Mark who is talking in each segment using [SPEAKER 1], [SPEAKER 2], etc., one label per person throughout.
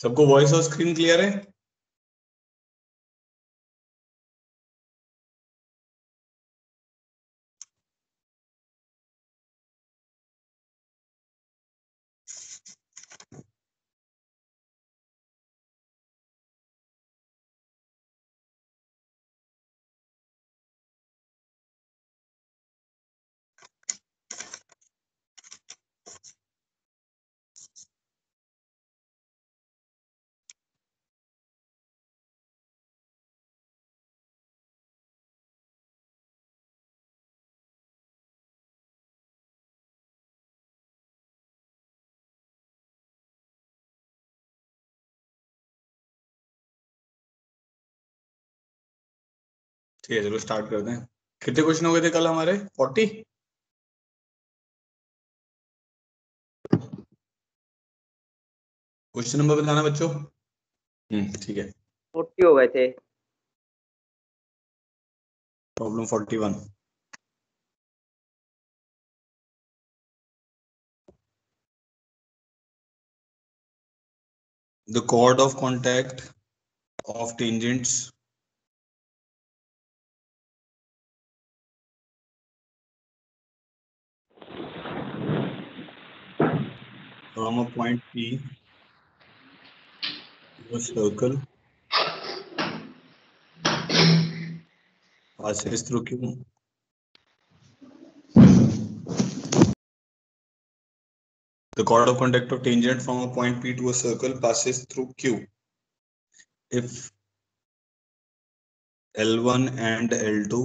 [SPEAKER 1] सबको वॉइस और screen clear है? ठीक है, चलो स्टार्ट करते हैं। कितने क्वेश्चन हो गए थे कल हमारे? 40। क्वेश्चन नंबर बताना बच्चों। ठीक है।
[SPEAKER 2] 40 हो गए थे।
[SPEAKER 1] Problem 41। The chord of contact of tangents from a point P to a circle passes through Q. The chord of contact of tangent from a point P to a circle passes through Q. If L1 and L2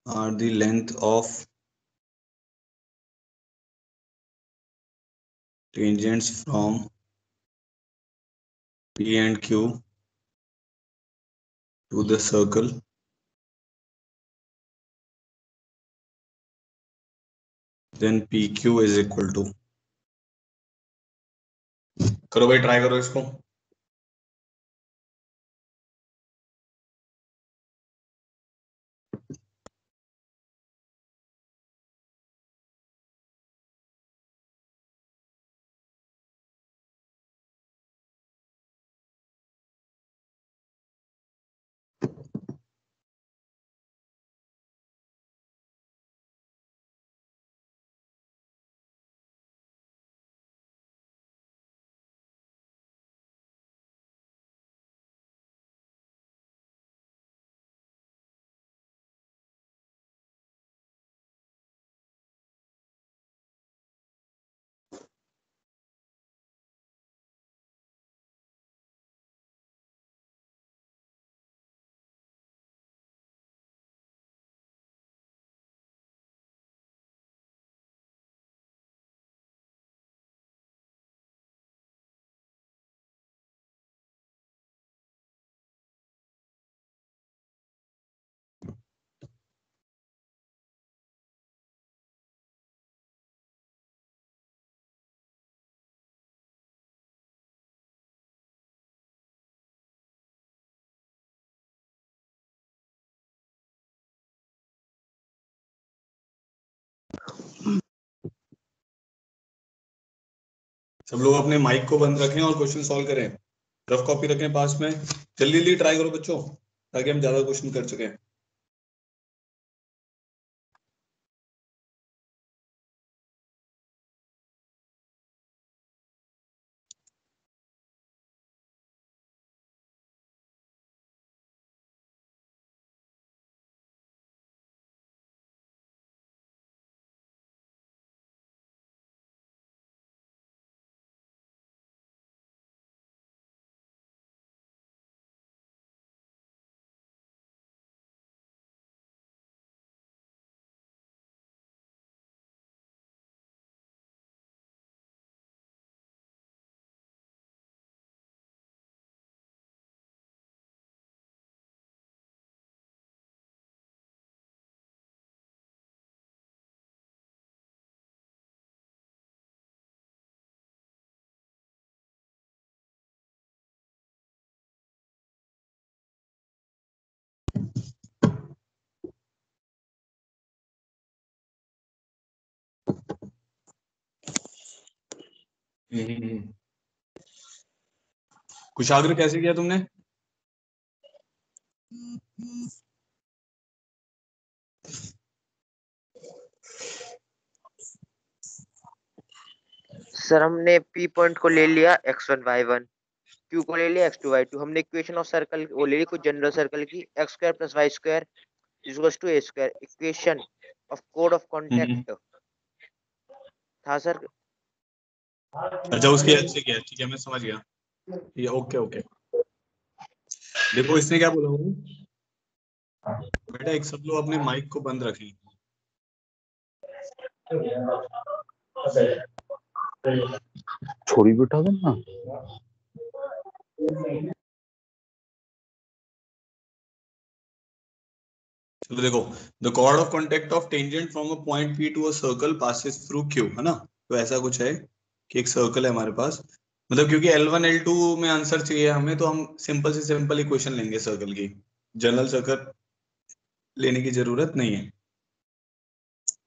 [SPEAKER 1] are the length of tangents from P and Q to the circle, then PQ is equal to। करो भाई, try करो इसको। सब लोग अपने mic को बंद रखें और क्वेश्चन सॉल्व करें। रफ कॉपी रखें पास में। जल्दी जल्दी ट्राई करो बच्चों, ताकि हम ज्यादा क्वेश्चन कर सकें। कुशाग्र कैसे किया तुमने?
[SPEAKER 2] सर हमने पी पॉइंट को ले लिया x1 y1, क्यू को ले लिया x2 y2, हमने इक्वेशन ऑफ सर्कल वो ले ली कुछ जनरल सर्कल की x² + y² equals to a², equation of कोड ऑफ कॉन्टेक्ट था सर।
[SPEAKER 1] अच्छा, उसकी हेल्प से किया, ठीक है, मैं समझ गया। ये ओके ओके। देखो इसने क्या बोला वो, बेटा एक सब लोग अपने माइक को बंद रखें।
[SPEAKER 3] छोड़ी बिठा दो ना।
[SPEAKER 1] चलो देखो, the chord of contact of tangent from a point P to a circle passes through Q, है ना। तो ऐसा कुछ है कि एक सर्कल है हमारे पास, मतलब क्योंकि L1 L2 में आंसर चाहिए हमें, तो हम सिंपल से सिंपल इक्वेशन लेंगे सर्कल की, जनरल सर्कल लेने की जरूरत नहीं है।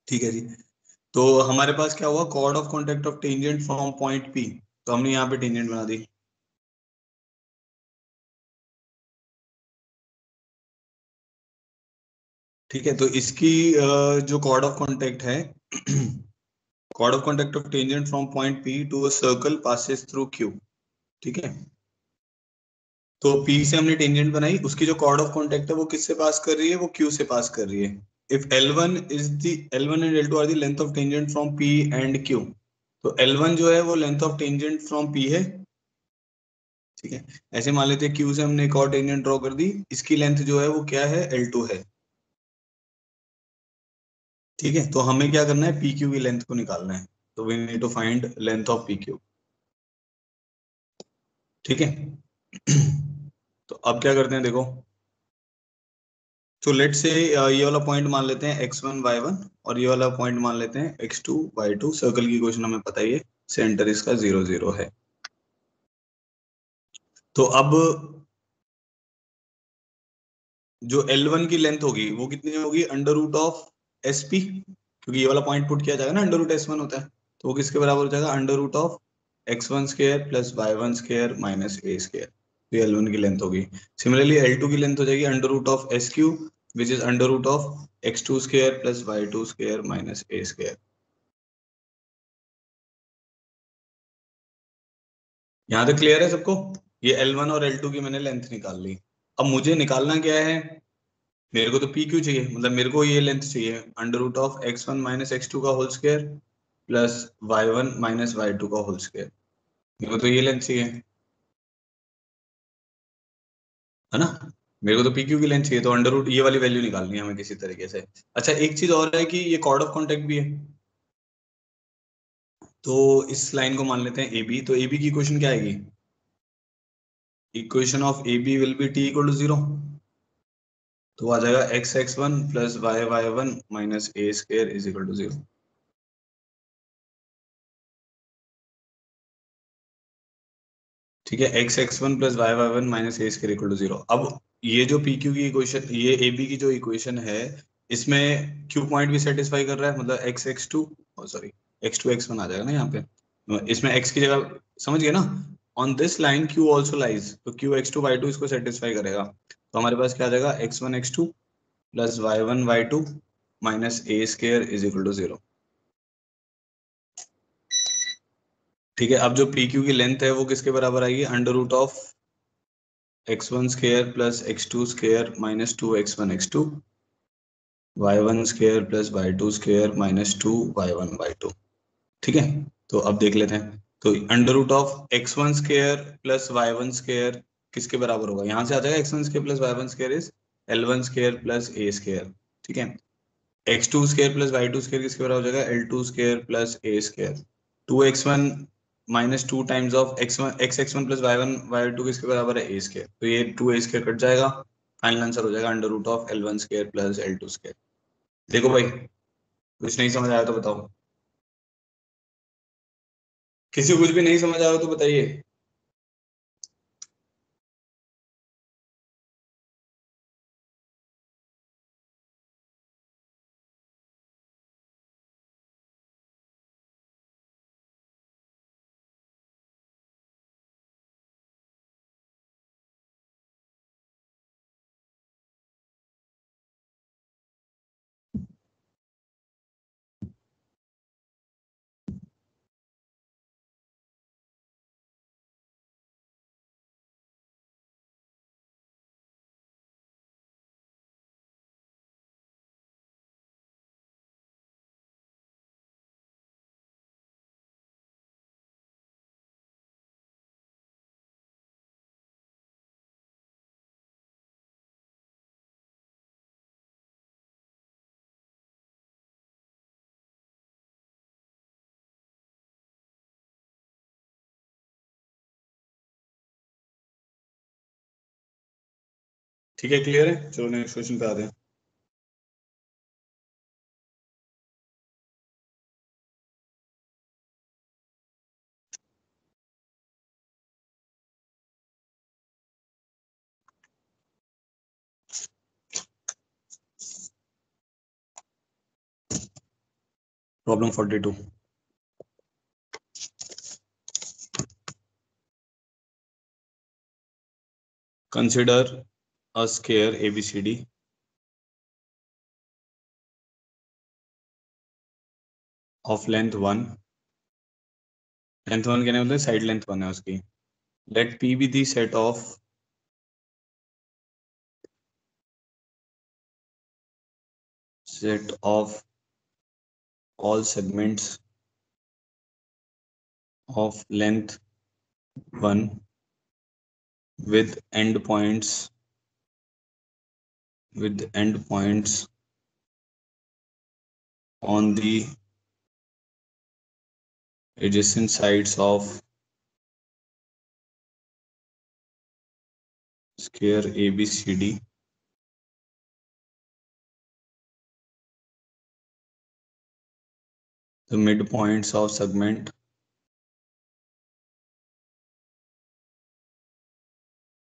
[SPEAKER 1] ठीक है जी। तो हमारे पास क्या हुआ, chord of contact of tangent from point P, तो हमने यहाँ पे टेंजेंट बना दी। ठीक है, तो इसकी जो कॉर्ड ऑफ कॉन्टेक्ट है chord of contact of tangent from point P to a circle passes through Q. ठीक है, तो P से हमने टेंजेंट बनाई, उसकी जो कॉर्ड ऑफ कॉन्टेक्ट है वो किससे पास कर रही है, वो Q से पास कर रही है। If L1 and L2 are the length of tangent from P and Q, तो L1 जो है वो length of tangent from P है। ठीक है, ऐसे मान लेते हैं Q से हमने एक और टेंजेंट ड्रॉ कर दी, इसकी लेंथ जो है वो क्या है, L2 है। ठीक है, तो हमें क्या करना है, PQ की लेंथ को निकालना है, तो we need to find length of PQ। ठीक है तो अब क्या करते हैं, देखो, तो लेट से ये वाला पॉइंट मान लेते हैं x1 y1, और ये वाला पॉइंट मान लेते हैं x2 y2। सर्कल की इक्वेशन हमें पता ही है, सेंटर इसका 0 0 है। तो अब जो L1 की लेंथ होगी वो कितनी होगी, अंडर रूट ऑफ SP, क्योंकि ये वाला पॉइंट पुट किया जाएगा ना, अंडर रूट S1 होता है, तो वो किसके बराबर हो जाएगा, under root of x1² + y1² - a²। तो ये L1 की लेंथ होगी। सिमिलरली L2 की लेंथ हो जाएगी under root of SQ, which is under root of x2² + y2² - a²। यहाँ तक क्लियर है सबको? ये L1 और L2 की मैंने लेंथ निकाल ली। अब मुझे निकालना क्या है, मेरे को तो PQ चाहिए, मतलब मेरे को ये लेंथ चाहिए, under root of x1 - x2 का whole square plus y1 - y2 का होल स्क्वायर। मेरे को तो ये लेंथ चाहिए, है ना। मेरे को तो PQ की लेंथ चाहिए, तो अंडर रूट ये वाली वैल्यू निकालनी है हमें किसी तरीके से। अच्छा, एक चीज और है कि ये कॉर्ड ऑफ कॉन्टेक्ट भी है, तो इस लाइन को मान लेते हैं AB। तो AB की इक्वेशन क्या आएगी, equation of AB will be T = 0। तो आ जाएगा x(x1) + y(y1) - a² = 0। ठीक है, x(x1) + y(y1) - a² = 0। अब ये जो PQ की इक्वेशन, ये AB की जो इक्वेशन है, इसमें Q पॉइंट भी सेटिस्फाई कर रहा है, मतलब x(x2), सॉरी x2 x1 आ जाएगा ना यहाँ पे, इसमें x की जगह, समझ गए ना। On this line Q also lies, तो Q x2 y2 इसको सेटिस्फाई करेगा, तो हमारे पास क्या आ जाएगा, x1 x2 + y1 y2 - a² = 0। ठीक है, अब जो PQ की लेंथ है वो किसके बराबर आएगी, under root of x1² + x2² - 2x1 x2 y1² + y2² - 2y1 y2। ठीक है, तो अब देख लेते हैं, तो under root of x1² + y1² किसके बराबर होगा, यहाँ से आ जाएगा x1² + y1² is L1² + a²। ठीक है, x2² + y2² किसके बराबर हो जाएगा, L2² + a²। 2x1 - 2 times of x1 + y1 y2 किसके बराबर है, a², तो ये 2a² कट जाएगा, फाइनल आंसर हो जाएगा under root of L1² + L2²। देखो भाई, कुछ नहीं समझ आया तो बताओ, किसी को कुछ भी नहीं समझ आया तो बताइए। ठीक है, क्लियर है? चलो नेक्स्ट क्वेश्चन पे आते हैं। Problem 42। Consider a square ABCD of length 1, length 1 कहने मतलब साइड लेंथ 1 है उसकी। Let P be the set of all segments of length 1 with endpoints on the adjacent sides of square ABCD. The midpoints of segment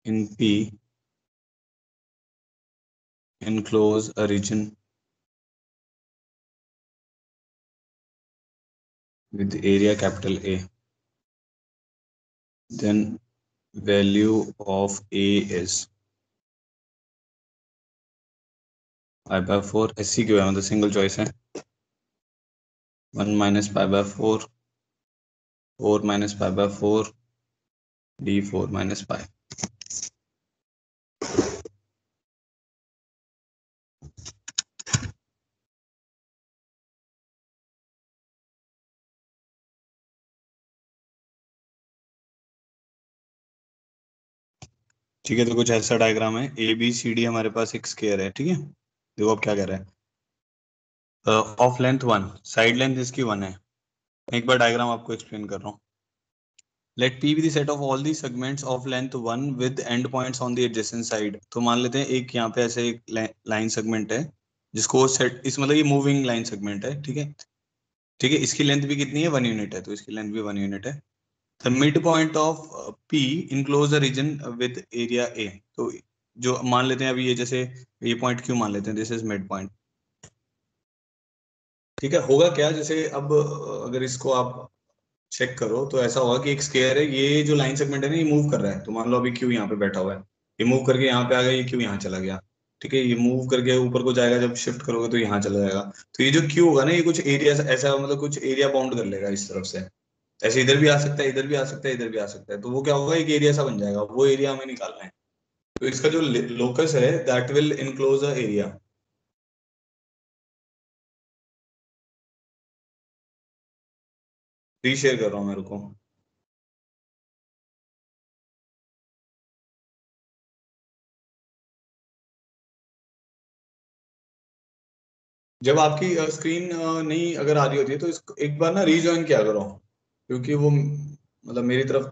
[SPEAKER 1] in P enclose a region with area capital A. Then value of A is pi/4. SC क्यों है, मतलब single choice है। 1 minus pi/4, 4 minus pi/4, D4 minus pi. ठीक है, तो कुछ ऐसा diagram है। ABCD हमारे पास एक स्क्वायर है, ठीक है। देखो अब क्या कह रहा है। ऑफ लेंथ 1, साइड लेंथ इसकी 1 है। एक बार डायग्राम आपको एक्सप्लेन कर रहा हूँ। Let P be the set of all the segments of length 1 with end points on the adjacent side. तो मान लेते हैं एक यहाँ पे ऐसे एक लाइन सेगमेंट है जिसको सेट, इस मतलब ये मूविंग लाइन सेगमेंट है, ठीक है। ठीक है, इसकी लेंथ भी कितनी है, 1 यूनिट है, तो इसकी लेंथ भी 1 यूनिट है। The mid point of P enclose the region with area A। तो जो मान लेते हैं अभी ये, जैसे ये पॉइंट क्यों मान लेते हैं, दिस इज मिड पॉइंट। ठीक है, होगा क्या, जैसे अब अगर इसको आप चेक करो तो ऐसा होगा कि एक स्क्वायर है, ये जो लाइन सेगमेंट है ना, ये मूव कर रहा है। तो मान लो अभी क्यू यहाँ पे बैठा हुआ है, ये मूव करके यहाँ पे आ गया, ये क्यू यहाँ चला गया। ठीक है, ये मूव करके ऊपर को जाएगा, जब शिफ्ट करोगे तो यहाँ चला जाएगा। तो ये जो क्यू होगा ना, ये कुछ एरिया ऐसा मतलब कुछ एरिया बाउंड कर लेगा इस तरफ से। ऐसे इधर भी आ सकता है, इधर भी आ सकता है, इधर भी आ सकता है। तो वो क्या होगा, एक एरिया सा बन जाएगा, वो एरिया हमें निकालना है। तो इसका जो लोकस है that will enclose a area. Reshare कर रहा हूँ मेरे को। जब आपकी स्क्रीन नहीं अगर आ रही होती है तो इसको एक बार ना रीजॉइन किया करो, क्योंकि वो मतलब मेरी तरफ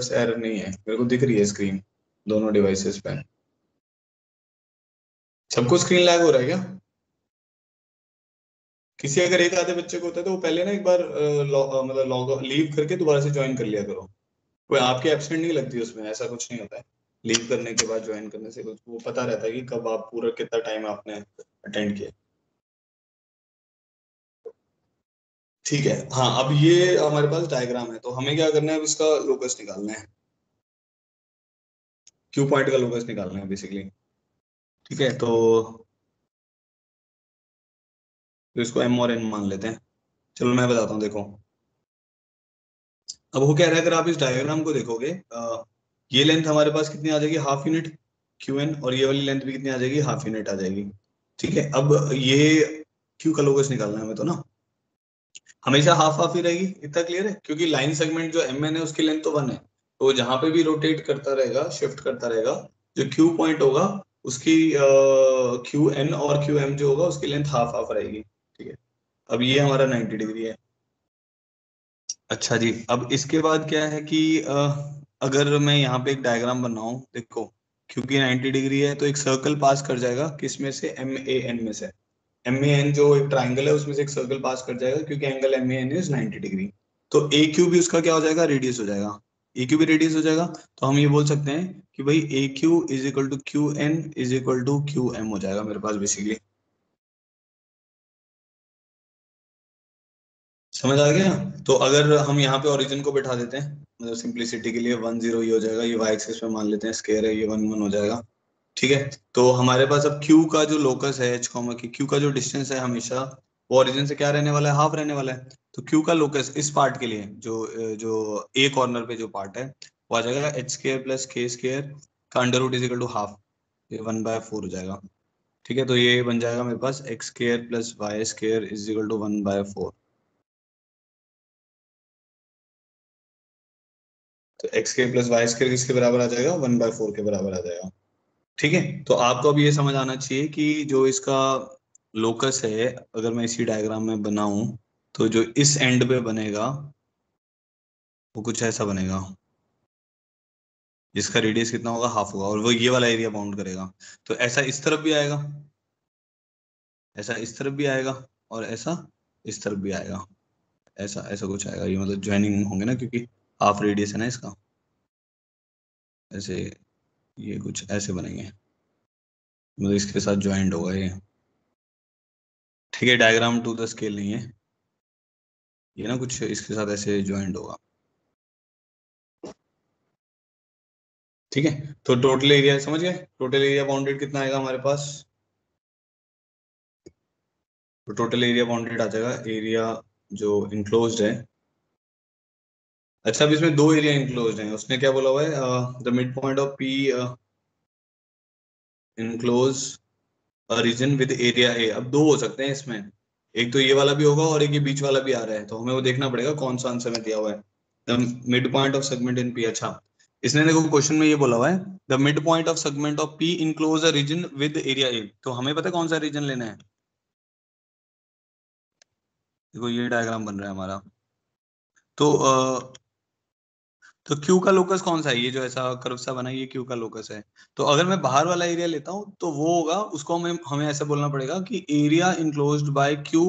[SPEAKER 1] से एरर नहीं है, मेरे को दिख रही है स्क्रीन दोनों डिवाइसेस पे। सबको स्क्रीन लैग हो रहा है क्या? किसी अगर एक आधे बच्चे को होता है तो वो पहले ना एक बार मतलब लॉग लीव करके दोबारा से ज्वाइन कर लिया करो। कोई आपके एब्सेंट नहीं लगती उसमें, ऐसा कुछ नहीं होता है। लीव करने के बाद ज्वाइन करने से कुछ वो पता रहता है कि कब आप पूरा कितना टाइम आपने अटेंड किया। ठीक है, हाँ, अब ये हमारे पास डायग्राम है, तो हमें क्या करना है, अब इसका लोकस निकालना है। क्यू पॉइंट का लोकस निकालना है बेसिकली। ठीक है, तो इसको एम और एन मान लेते हैं। चलो मैं बताता हूँ, देखो। अब वो कह रहा है, अगर आप इस डायग्राम को देखोगे, ये लेंथ हमारे पास कितनी आ जाएगी, हाफ यूनिट क्यू एन, और ये वाली लेंथ भी कितनी आ जाएगी, हाफ यूनिट आ जाएगी। ठीक है, अब ये क्यू का लोकस निकालना है हमें, तो ना हमेशा हाफ हाफ ही रहेगी, इतना क्लियर है, क्योंकि लाइन सेगमेंट जो एम एन है उसकी लेंथ तो 1 है। तो जहां पे भी रोटेट करता रहेगा, शिफ्ट करता रहेगा, जो क्यू पॉइंट होगा उसकी क्यू एन और क्यू एम जो होगा उसकी लेंथ हाफ हाफ रहेगी। ठीक है, अब ये हमारा 90 डिग्री है। अच्छा जी, अब इसके बाद क्या है कि अगर मैं यहाँ पे एक डायग्राम बनाऊं, देखो क्योंकि 90 डिग्री है तो एक सर्कल पास कर जाएगा, किस में से, MAN में से। MAN जो एक ट्राइंगल है उसमें से एक सर्कल पास कर जाएगा, क्योंकि एंगल MAN इज 90 डिग्री। तो AQ भी उसका क्या हो जाएगा, रेडियस हो जाएगा। AQ भी रेडियस हो जाएगा, तो हम ये बोल सकते हैं कि भाई AQ is equal to QN is equal to QM हो जाएगा मेरे पास बेसिकली। समझ आ गया? तो अगर हम यहाँ पे ओरिजिन को बैठा देते हैं, मतलब सिंप्लिसिटी के लिए 1 0 ये हो जाएगा, ये y एक्सिस पे मान लेते हैं, स्क्वायर है, ये 1 1 हो जाएगा। ठीक है, तो हमारे पास अब Q का जो लोकस है h कॉमा की, Q का जो डिस्टेंस है हमेशा वो ओरिजिन से क्या रहने वाला है, हाफ रहने वाला है। तो Q का लोकस इस पार्ट के लिए जो जो A कॉर्नर पे जो पार्ट है वो आ जाएगा h square plus k square का under root is equal to half, ये 1/4 हो जाएगा। ठीक है, तो ये बन जाएगा मेरे पास x square plus y square is equal to 1/4। तो एक्स के प्लस वाई स्क्वायर किसके बराबर आ जाएगा, 1/4 के बराबर आ जाएगा। ठीक है, तो आपको अब ये समझ आना चाहिए कि जो इसका लोकस है, अगर मैं इसी डायग्राम में बनाऊं तो जो इस एंड पे बनेगा वो कुछ ऐसा बनेगा, जिसका रेडियस कितना होगा, हाफ होगा, और वो ये वाला एरिया बाउंड करेगा। तो ऐसा इस तरफ भी आएगा, ऐसा इस तरफ भी आएगा, और ऐसा इस तरफ भी आएगा। ऐसा ऐसा कुछ आएगा, ये मतलब ज्वाइनिंग होंगे ना, क्योंकि हाफ रेडियस है ना इसका। ऐसे ये कुछ ऐसे बनेंगे, मतलब इसके साथ ज्वाइंट होगा ये। ठीक है, डायग्राम टू द स्केल नहीं है ये ना, कुछ इसके साथ ऐसे ज्वाइंट होगा। ठीक है, तो टोटल एरिया समझ गए, टोटल एरिया बाउंडेड कितना आएगा हमारे पास, तो टोटल एरिया बाउंडेड आ जाएगा, एरिया जो इनक्लोज्ड है। अच्छा, अब इसमें दो एरिया इनक्लोज्ड हैं, उसने क्या बोला हुआ है, the mid point of P enclose region with area A. अब दो हो सकते हैं इसमें, एक तो ये वाला भी होगा और एक ये बीच वाला भी आ रहा है, तो हमें वो देखना पड़ेगा कौन सा आंसर में दिया हुआ है। The mid point of segment in P. अच्छा, इसने देखो क्वेश्चन में ये बोला हुआ है, the mid point of segment of P enclose a region with area A. तो हमें पता है कौन सा रीजन लेना है। देखो ये डायग्राम बन रहा है हमारा, तो तो क्यू का लोकस कौन सा है, ये जो ऐसा कर्व सा बना है ये क्यू का लोकस है। तो अगर मैं बाहर वाला एरिया लेता हूँ तो वो होगा, उसको हमें हमें ऐसे बोलना पड़ेगा कि area enclosed bye Q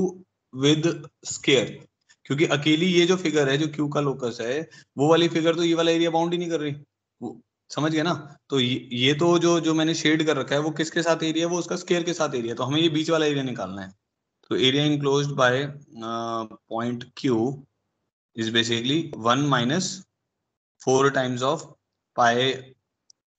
[SPEAKER 1] with square. क्योंकि अकेली ये जो फिगर है जो क्यू का लोकस है, वो वाली फिगर तो ये वाला एरिया बाउंड ही नहीं कर रही। वो समझ गए ना? तो ये तो जो जो मैंने शेड कर रखा है वो किसके साथ एरिया है, वो उसका स्केयर के साथ एरिया, तो हमें ये बीच वाला एरिया निकालना है। तो area enclosed by point Q is basically 1 minus 4 times of pi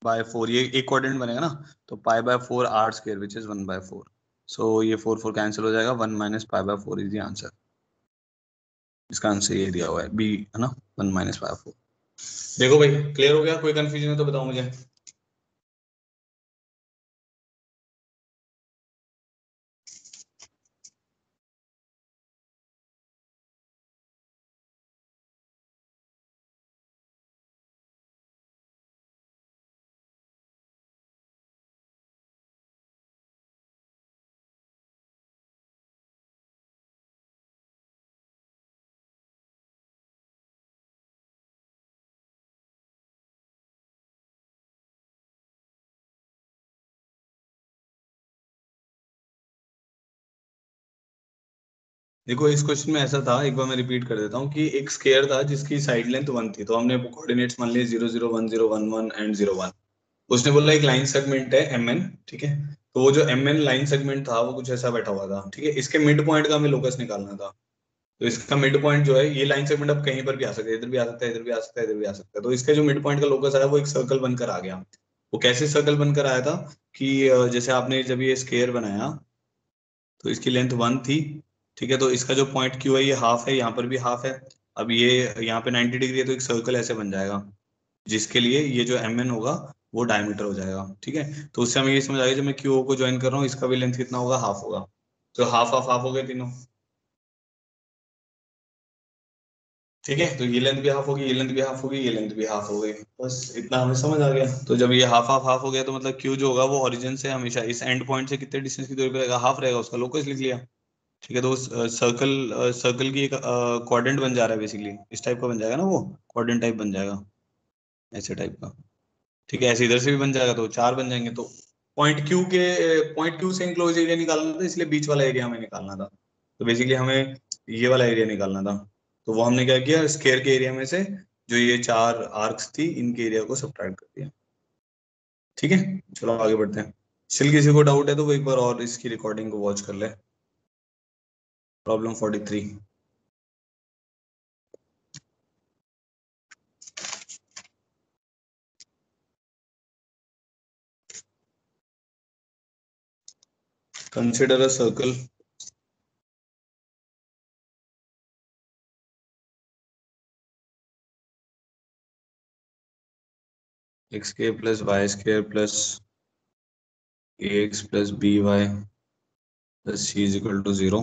[SPEAKER 1] by 4, ये एक क्वाड्रेंट बनेगा ना, तो pi by 4 R square which is 1/4। So ये 4 4 कैंसिल हो जाएगा, 1 minus pi by 4 is the answer. इसका आंसर ये दिया हुआ है बी, है ना, 1 माइनस पाई बाय 4। देखो भाई, क्लियर हो गया? कोई कंफ्यूजन है तो बताओ मुझे। देखो इस क्वेश्चन में ऐसा था, एक बार मैं रिपीट कर देता हूँ, कि एक स्केयर था जिसकी साइड लेंथ 1 थी, तो हमने कोऑर्डिनेट्स मान लिए 0 0 1 0 1 1 एंड 0 1। उसने बोला एक लाइन सेगमेंट है MN। ठीक है, तो वो जो MN लाइन सेगमेंट था वो कुछ ऐसा बैठा हुआ था। ठीक है, इसके मिड पॉइंट का हमें लोकस निकालना था। तो इसका मिड पॉइंट जो है, ये लाइन सेगमेंट अब कहीं पर भी आ सकता है, इधर भी आ सकता है, इधर भी आ सकता है, इधर भी आ सकता है। तो इसका जो मिड पॉइंट का लोकस आया वो एक सर्कल बनकर आ गया। वो कैसे सर्कल बनकर आया था कि जैसे आपने जब ये स्केयर बनाया तो इसकी लेंथ 1 थी। ठीक है, तो इसका जो पॉइंट क्यू है ये हाफ है, यहाँ पर भी हाफ है। अब ये यहाँ पे 90 डिग्री है, तो एक सर्कल ऐसे बन जाएगा जिसके लिए ये जो MN होगा वो डायमीटर हो जाएगा। ठीक है, तो उससे हमें ये समझ आ गया, जब मैं क्यू को ज्वाइन कर रहा हूँ इसका भी लेंथ कितना होगा, हाफ होगा। तो हाफ हाफ हाफ हो गए तीनों। ठीक है, तो ये लेंथ भी हाफ होगी, ये लेंथ भी हाफ होगी, ये लेंथ भी हाफ हो गई। बस इतना हमें समझ आ गया। तो जब ये हाफ हाफ हाफ हो गया तो मतलब क्यू जो होगा वो ओरिजिन से हमेशा इस एंड पॉइंट से कितने डिस्टेंस की दूरी पे रहेगा, हाफ रहेगा, उसका लोकस लिख लिया। ठीक है, तो सर्कल सर्कल की एक क्वाड्रेंट बन जा रहा है बेसिकली, इस टाइप का बन जाएगा ना, वो क्वाड्रेंट टाइप बन जाएगा, ऐसे टाइप का। ठीक है, ऐसे इधर से भी बन जाएगा तो 4 बन जाएंगे। तो पॉइंट क्यू से इनक्लोज एरिया निकालना था, इसलिए बीच वाला एरिया हमें निकालना था। तो बेसिकली हमें ये वाला एरिया निकालना था। तो वो हमने क्या किया, स्क्वायर के एरिया में से जो ये 4 आर्क्स थी इनके एरिया को सब्ट्रैक्ट कर दिया। ठीक है, चलो आगे बढ़ते हैं। स्टिल किसी को डाउट है तो वो एक बार और इसकी रिकॉर्डिंग को वॉच कर ले। Problem 43। Consider a circle x square plus y square plus ax plus by plus c is equal to 0,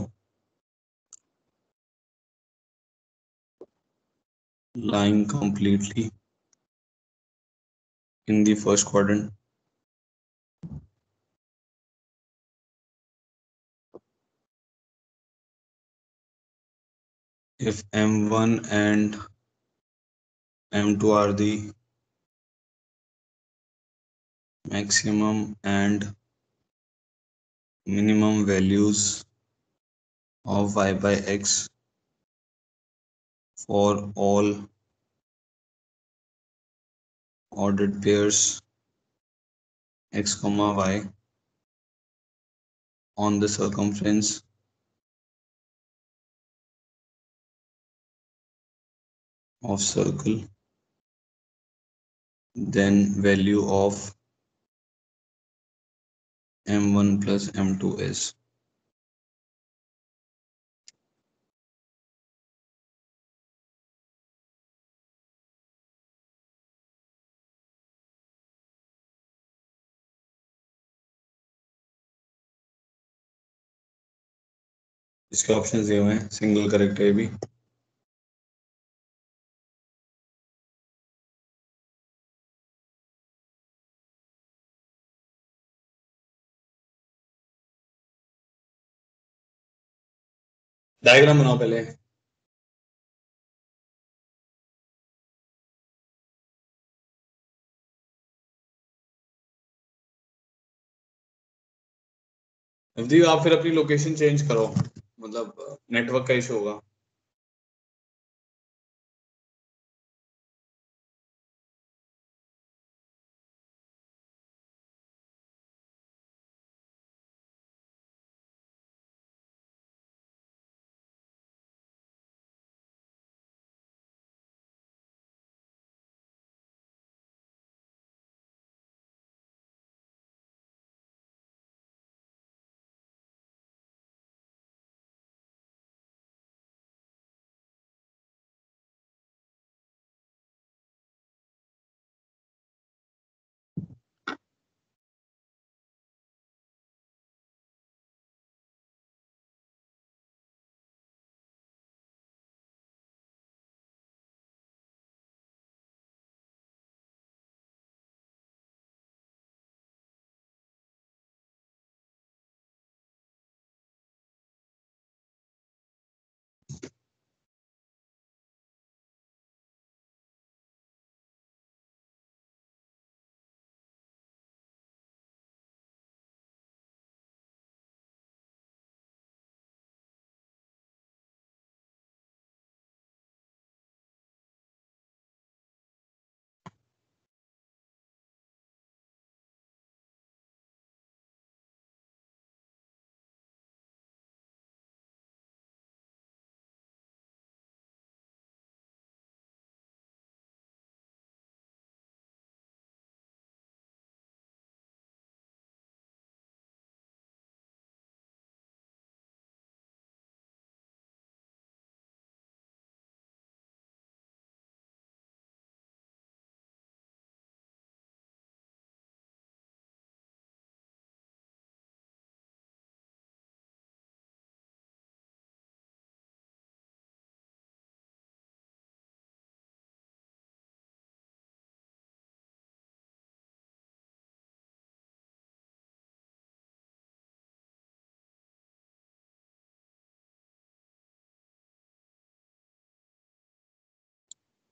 [SPEAKER 1] lying completely in the first quadrant. If m1 and m2 are the maximum and minimum values of y by x for all ordered pairs x comma y on the circumference of circle, then value of m1 plus m2 is. इसके option दिए हुए हैं, single correct है भी। Diagram बनाओ पहले। नवदीप आप फिर अपनी लोकेशन चेंज करो, मतलब नेटवर्क का इशू होगा।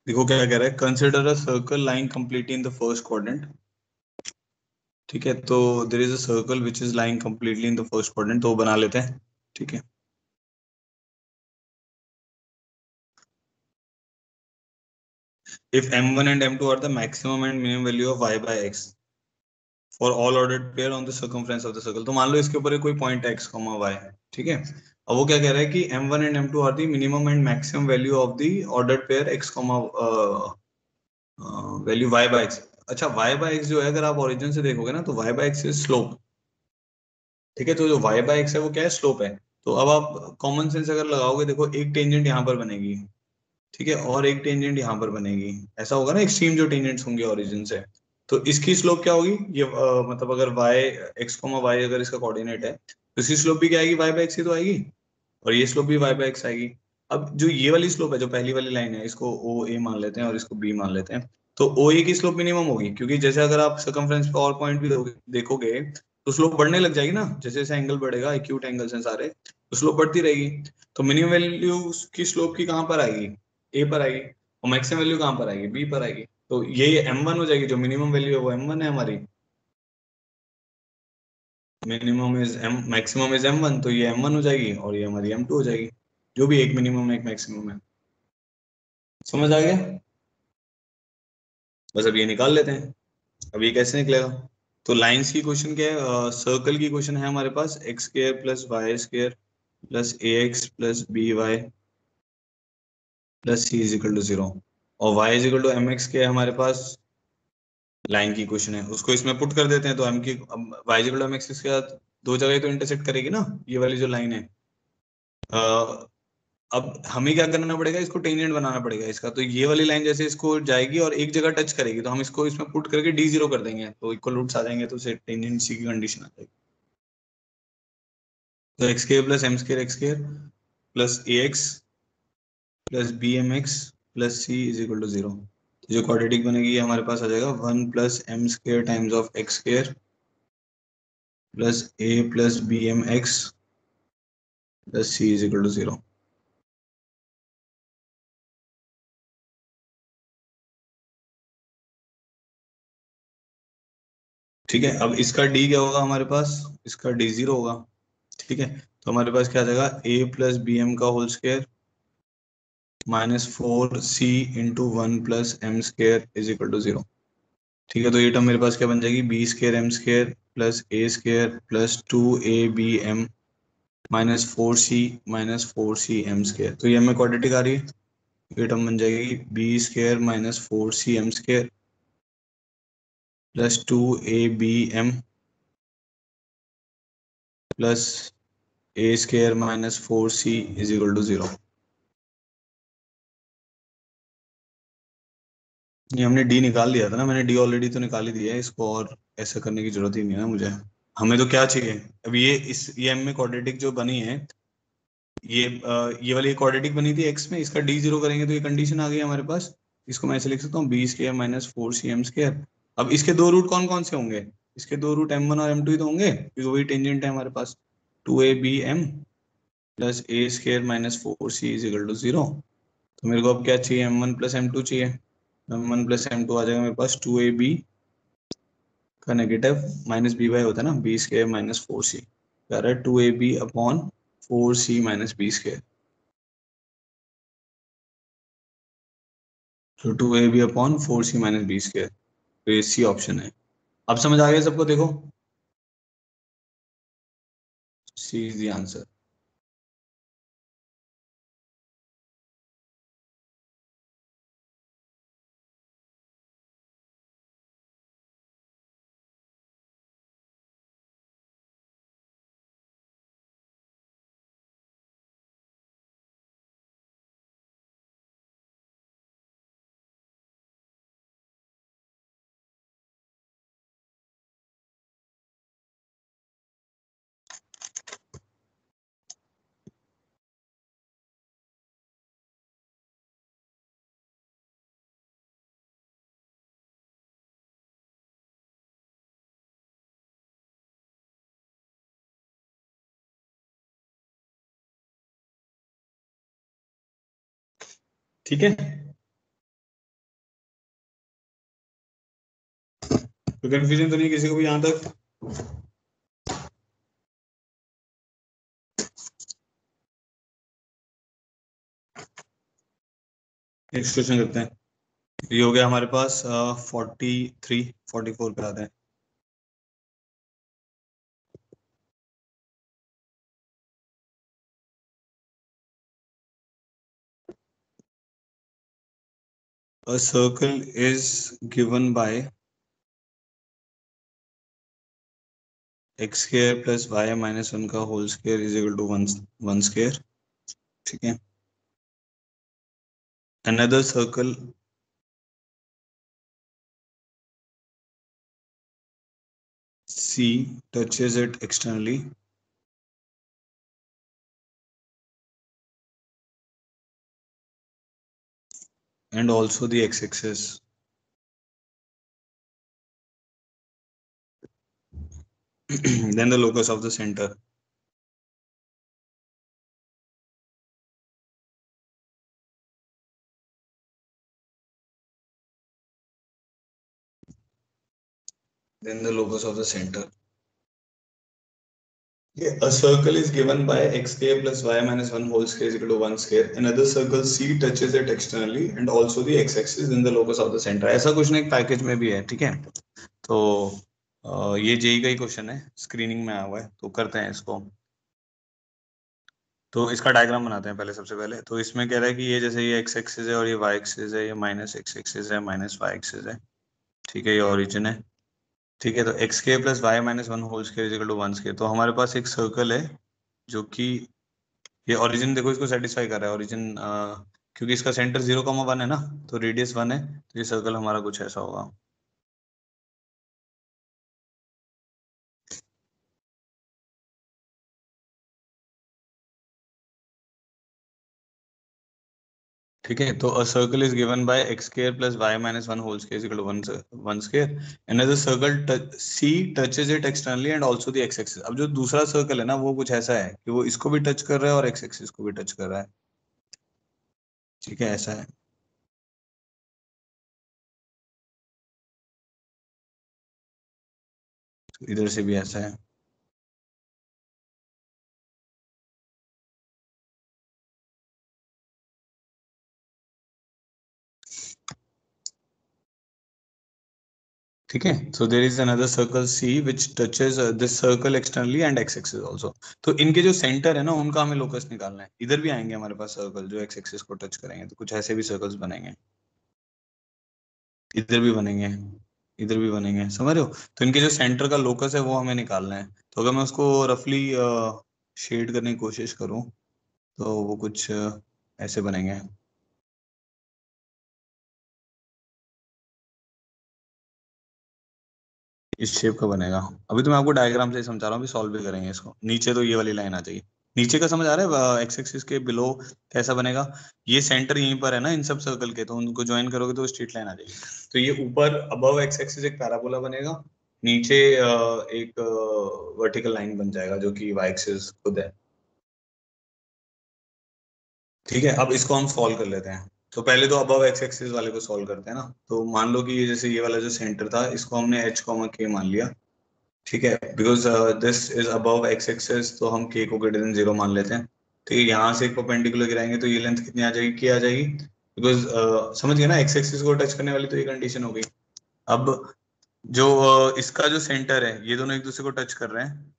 [SPEAKER 1] देखो क्या कह रहा है, consider a circle lying completely in the first quadrant. ठीक है, तो there is a circle which is lying completely in the first quadrant, तो वो बना लेते हैं। ठीक है, if m1 and m2 are the maximum and minimum value of y by x for all ordered pair on the circumference of the circle, तो मान लो इसके ऊपर कोई पॉइंट है x, y। ठीक है, अब वो क्या कह रहा है कि m1 and m2 are the minimum and maximum value of the ordered pair x, value y by x। अच्छा, y by x जो है, अगर आप ओरिजिन से देखोगे ना, तो y by x is slope. ठीक है, तो जो y by x है वो क्या है, स्लोप है। तो अब आप कॉमन सेंस अगर लगाओगे, देखो एक टेंजेंट यहाँ पर बनेगी, ठीक है, और एक टेंजेंट यहाँ पर बनेगी, ऐसा होगा ना, एक्सट्रीम जो टेंजेंट्स होंगे ओरिजिन से। तो इसकी स्लोप क्या होगी, ये मतलब अगर y x, y अगर इसका कोऑर्डिनेट है, तो इसकी स्लोप भी क्या आएगी, y by x ही तो आएगी, और ये स्लोप भी y by x आएगी। अब जो ये वाली स्लोप है, जो पहली वाली लाइन है, इसको ओ ए मान लेते हैं और इसको बी मान लेते हैं। तो ओ ए की स्लोप मिनिमम होगी, क्योंकि जैसे अगर आप सर्कमफ्रेंस पे और पॉइंट भी देखोगे, तो स्लोप बढ़ने लग जाएगी ना, जैसे जैसे एंगल बढ़ेगा, एक्यूट एंगल्स हैं सारे, तो स्लोप बढ़ती रहेगी। तो मिनिमम वैल्यू की स्लोप की कहाँ पर आएगी, ए पर आएगी, और मैक्सिमम वैल्यू कहाँ पर आएगी, बी पर आएगी। तो ये m1 हो जाएगी, जो मिनिमम वैल्यू है वो m1 है हमारी, minimum is m, maximum is m1, तो ये m1 हो जाएगी, और ये हमारी m2 हो जाएगी, जो भी एक मिनिमम एक मैक्सिमम है। समझ आ गया? बस अब ये निकाल लेते हैं। अब ये कैसे निकलेगा, तो लाइंस की क्वेश्चन क्या है, सर्कल की क्वेश्चन है हमारे पास, x square plus y square plus A x plus b y plus C is equal to 0, और y is equal to M x के हमारे पास लाइन की क्वेश्चन है, उसको इसमें पुट कर देते हैं। तो m की y is equal to M x के साथ दो जगह तो इंटरसेक्ट करेगी ना, ये वाली जो लाइन है। अब हमें क्या करना पड़ेगा, इसको टेंजेंट बनाना पड़ेगा इसका। तो ये वाली लाइन जैसे इसको जाएगी और एक जगह टच करेगी, तो हम इसको इसमें पुट करके d0 कर देंगे, तो इक्वल रूट्स आ जाएंगे, तो टेंजेंट सी की कंडीशन आ जाएगी। तो x square plus M square x square plus A x plus B M x plus C is equal to 0। जो क्वाड्रेटिक बनेगी ये हमारे पास आ जाएगा 1 plus M square times of x square plus A plus B M x plus C is equal to 0। ठीक है, अब इसका d क्या होगा हमारे पास, इसका d0 होगा। ठीक है, तो हमारे पास क्या आ जाएगा, a प्लस बी एम का whole square minus 4c into 1 plus M square is equal to 0। ठीक है, तो ये टर्म मेरे पास क्या बन जाएगी, B square m square plus ए square plus 2ab minus 4c M square. तो ये हमें क्वाड्रेटिक आ रही है, ये टर्म बन जाएगी B square minus 4c M square plus 2ab plus A square minus 4c is equal to 0। ये हमने डी निकाल लिया था ना, मैंने डी ऑलरेडी तो निकाल ही दिया है इसको, और ऐसा करने की जरूरत ही नहीं है ना मुझे। हमें तो क्या चाहिए, अब ये एम में क्वाड्रेटिक जो बनी है, ये वाली क्वाड्रेटिक बनी थी एक्स में, इसका d0 करेंगे तो ये कंडीशन आ गई हमारे पास। इसको मैं ऐसे लिख सकता हूँ B square minus 4c m square. अब इसके दो रूट कौन कौन से होंगे, इसके दो रूट m1 और m2 ही तो होंगे, क्योंकि वही टेंजेंट है हमारे पास। 2abm plus A square minus 4c is equal to 0। तो मेरे को अब क्या चाहिए, m1 प्लस m2 चाहिए। m1 प्लस m2 आ जाएगा मेरे पास 2ab का नेगेटिव माइनस बी वाई होता है ना, बी स्क्वायर माइनस 4c, कह रहा है 2ab upon 4c minus B square. तो 2ab upon 4c minus B square, तो ये सी ऑप्शन है। अब समझ आ गया सबको, देखो सी इज द आंसर। ठीक है, तो कंफ्यूजन तो नहीं किसी को भी यहाँ तक? नेक्स्ट क्वेश्चन करते हैं। ये हो गया हमारे पास 44 पे आते हैं। A circle is given by x square plus y minus 1 का whole square is equal to 1 square, ठीक है। Another circle C touches it externally and also the x-axis. Then the locus of the center. Then the locus of the center. A circle is given by x square plus y minus 1 whole square is equal to 1 square. Another circle C touches it externally and also the x-axis in the locus of the center. ऐसा कुछ नहीं, एक package में भी है, ठीक है। तो ये जेई का ही क्वेश्चन है, स्क्रीनिंग में आया हुआ है, तो करते हैं इसको। तो इसका डायग्राम बनाते हैं पहले, सबसे पहले। तो इसमें कह रहा है कि ये जैसे ये एक्स एक्सिस है और ये वाई एक्सिस है, ये माइनस एक्स एक्सिस है, माइनस वाई एक्सिस है, ठीक है। ये ओरिजिन है, ठीक है। तो x square plus y minus 1 whole square is equal to 1 square. तो हमारे पास एक सर्कल है जो कि ये ओरिजिन, देखो इसको सेटिस्फाई कर रहा है ओरिजिन, क्योंकि इसका सेंटर 0,1 है ना, तो रेडियस 1 है, तो ये सर्कल हमारा कुछ ऐसा होगा। ठीक है। तो a circle is given by x square plus y minus 1 whole square is equal to 1 square. Another circle C touches it externally and also the x axis. अब जो दूसरा सर्कल है ना, वो कुछ ऐसा है कि वो इसको भी टच कर रहा है और एक्स एक्सिस को भी टच कर रहा है, ठीक है, ऐसा है। तो इधर से भी ऐसा है, ठीक है। So there is another circle C which touches this circle externally and x axis also. तो इनके जो सेंटर है ना, उनका हमें लोकस निकालना है। इधर भी आएंगे हमारे पास सर्कल जो एक्स एक्सिस को टच करेंगे, तो कुछ ऐसे भी सर्कल्स बनेंगे, इधर भी बनेंगे, इधर भी बनेंगे, समझ रहे हो। तो इनके जो सेंटर का लोकस है वो हमें निकालना है। तो अगर मैं उसको रफली शेड करने की कोशिश करूं, तो वो कुछ ऐसे बनेंगे। इस शेप का बनेगा। अभी तो मैं आपको डायग्राम से ही समझा रहा हूँ, अभी सॉल्व भी करेंगे इसको। नीचे तो ये वाली लाइन आ जाएगी, नीचे का समझ आ रहा है, एक्स एक्सिस के बिलो कैसा बनेगा। ये सेंटर यहीं पर है ना इन सब सर्कल के, तो उनको ज्वाइन करोगे तो स्ट्रेट लाइन आ जाएगी। तो ये ऊपर अबव एक्स एक्सिस एक पैराबोला बनेगा, नीचे एक वर्टिकल लाइन बन जाएगा जो कि वाई एक्सिस खुद है, ठीक है। अब इसको हम सॉल्व कर लेते हैं। तो पहले तो अबव एक्स एक्सिस वाले को सॉल्व करते हैं ना। तो मान लो कि ये जैसे ये वाला जो सेंटर था, इसको हमने h, k मान लिया, ठीक है। Because this is above x axis, तो हम k को ग्रेटर देन 0 मान लेते हैं। तो यहाँ से एक परपेंडिकुलर गिराएंगे तो ये लेंथ कितनी आ जाएगी, k आ जाएगी। बिकॉज समझ गए ना, एक्स एक्सिस को टच करने वाली तो ये कंडीशन हो गई। अब जो इसका जो सेंटर है, ये दोनों एक दूसरे को टच कर रहे हैं,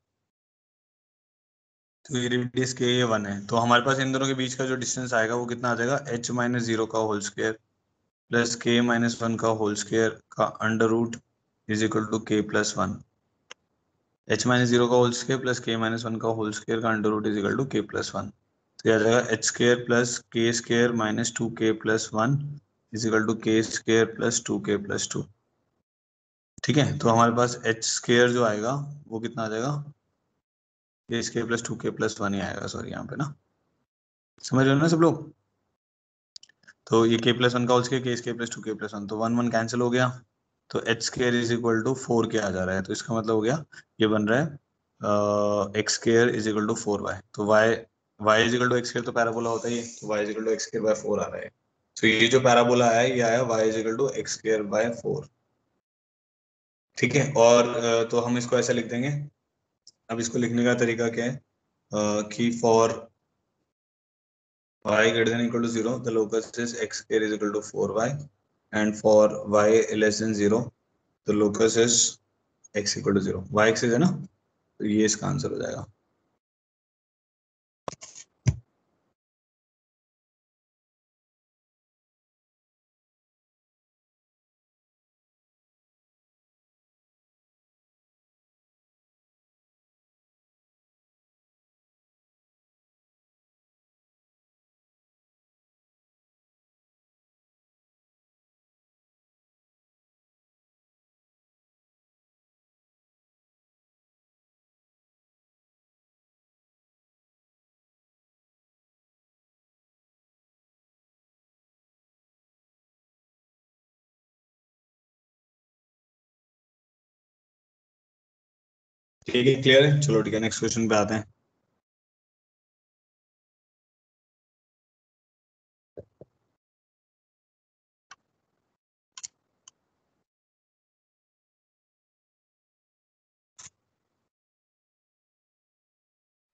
[SPEAKER 1] तो ये रेडियस के ये 1 है। तो हमारे पास इन दोनों के बीच का जो डिस्टेंस आएगा वो कितना आ जाएगा, h माइनस 0 का whole square plus k minus 1 का होल स्क्वायर का under root is equal to k plus 1। h minus 0 का whole square plus k minus 1 का होल स्क्वायर का under root is equal to k plus 1। तो यह आ जाएगा h square plus k square minus 2k plus 1 is equal to k square plus 2k plus 2, ठीक है। तो हमारे पास h स्क्वायर जो आएगा वो कितना आ जाएगा, k square plus 2k plus 1 ही आएगा, सॉरी यहाँ पे ना, समझ रहे हो ना सब लोग। तो ये k प्लस 1 का whole square, k square plus 2k plus 1, तो 1 1 कैंसिल हो गया। तो h square is equal to 4k आ जा रहा है। तो इसका मतलब हो गया, ये बन रहा है x square is equal to 4y। तो y is equal to x square, तो पैराबोला होता है ये, तो y is equal to x square by 4 आ रहा है। तो ये जो पैराबोला आया, ये आया y is equal to x square by 4, ठीक है। और तो हम इसको ऐसा लिख देंगे। अब इसको लिखने का तरीका क्या है कि for y greater than equal to 0 the locus is x square is equal to 4y and for y less than 0 the locus is x equal to 0। y axis है ना, तो ये इसका आंसर हो जाएगा। ठीक है, क्लियर है। चलो ठीक है, नेक्स्ट क्वेश्चन पे आते हैं।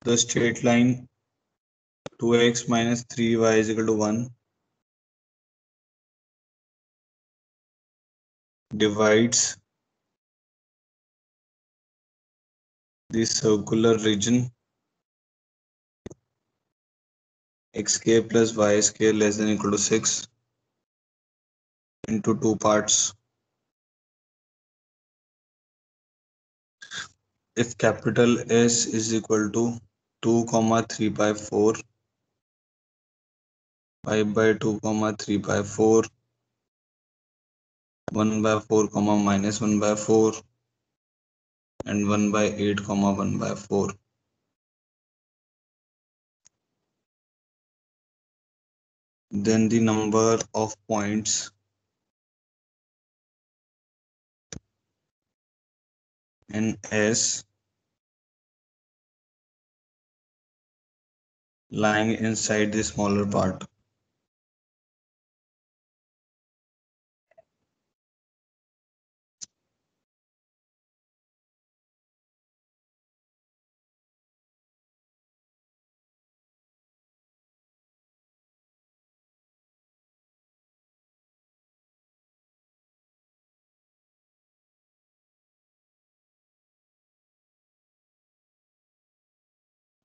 [SPEAKER 1] The straight line 2x minus 3y is equal to 1 divides the circular region x square plus y square less than equal to 6 into two parts. If capital S is equal to 2 comma 3 by 4, 5 by 2 comma 3 by 4, 1 by 4 comma minus 1 by 4 and 1 by 8 comma 1 by 4, then the number of points in S lying inside the smaller part.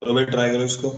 [SPEAKER 1] तो भाई try करो इसको।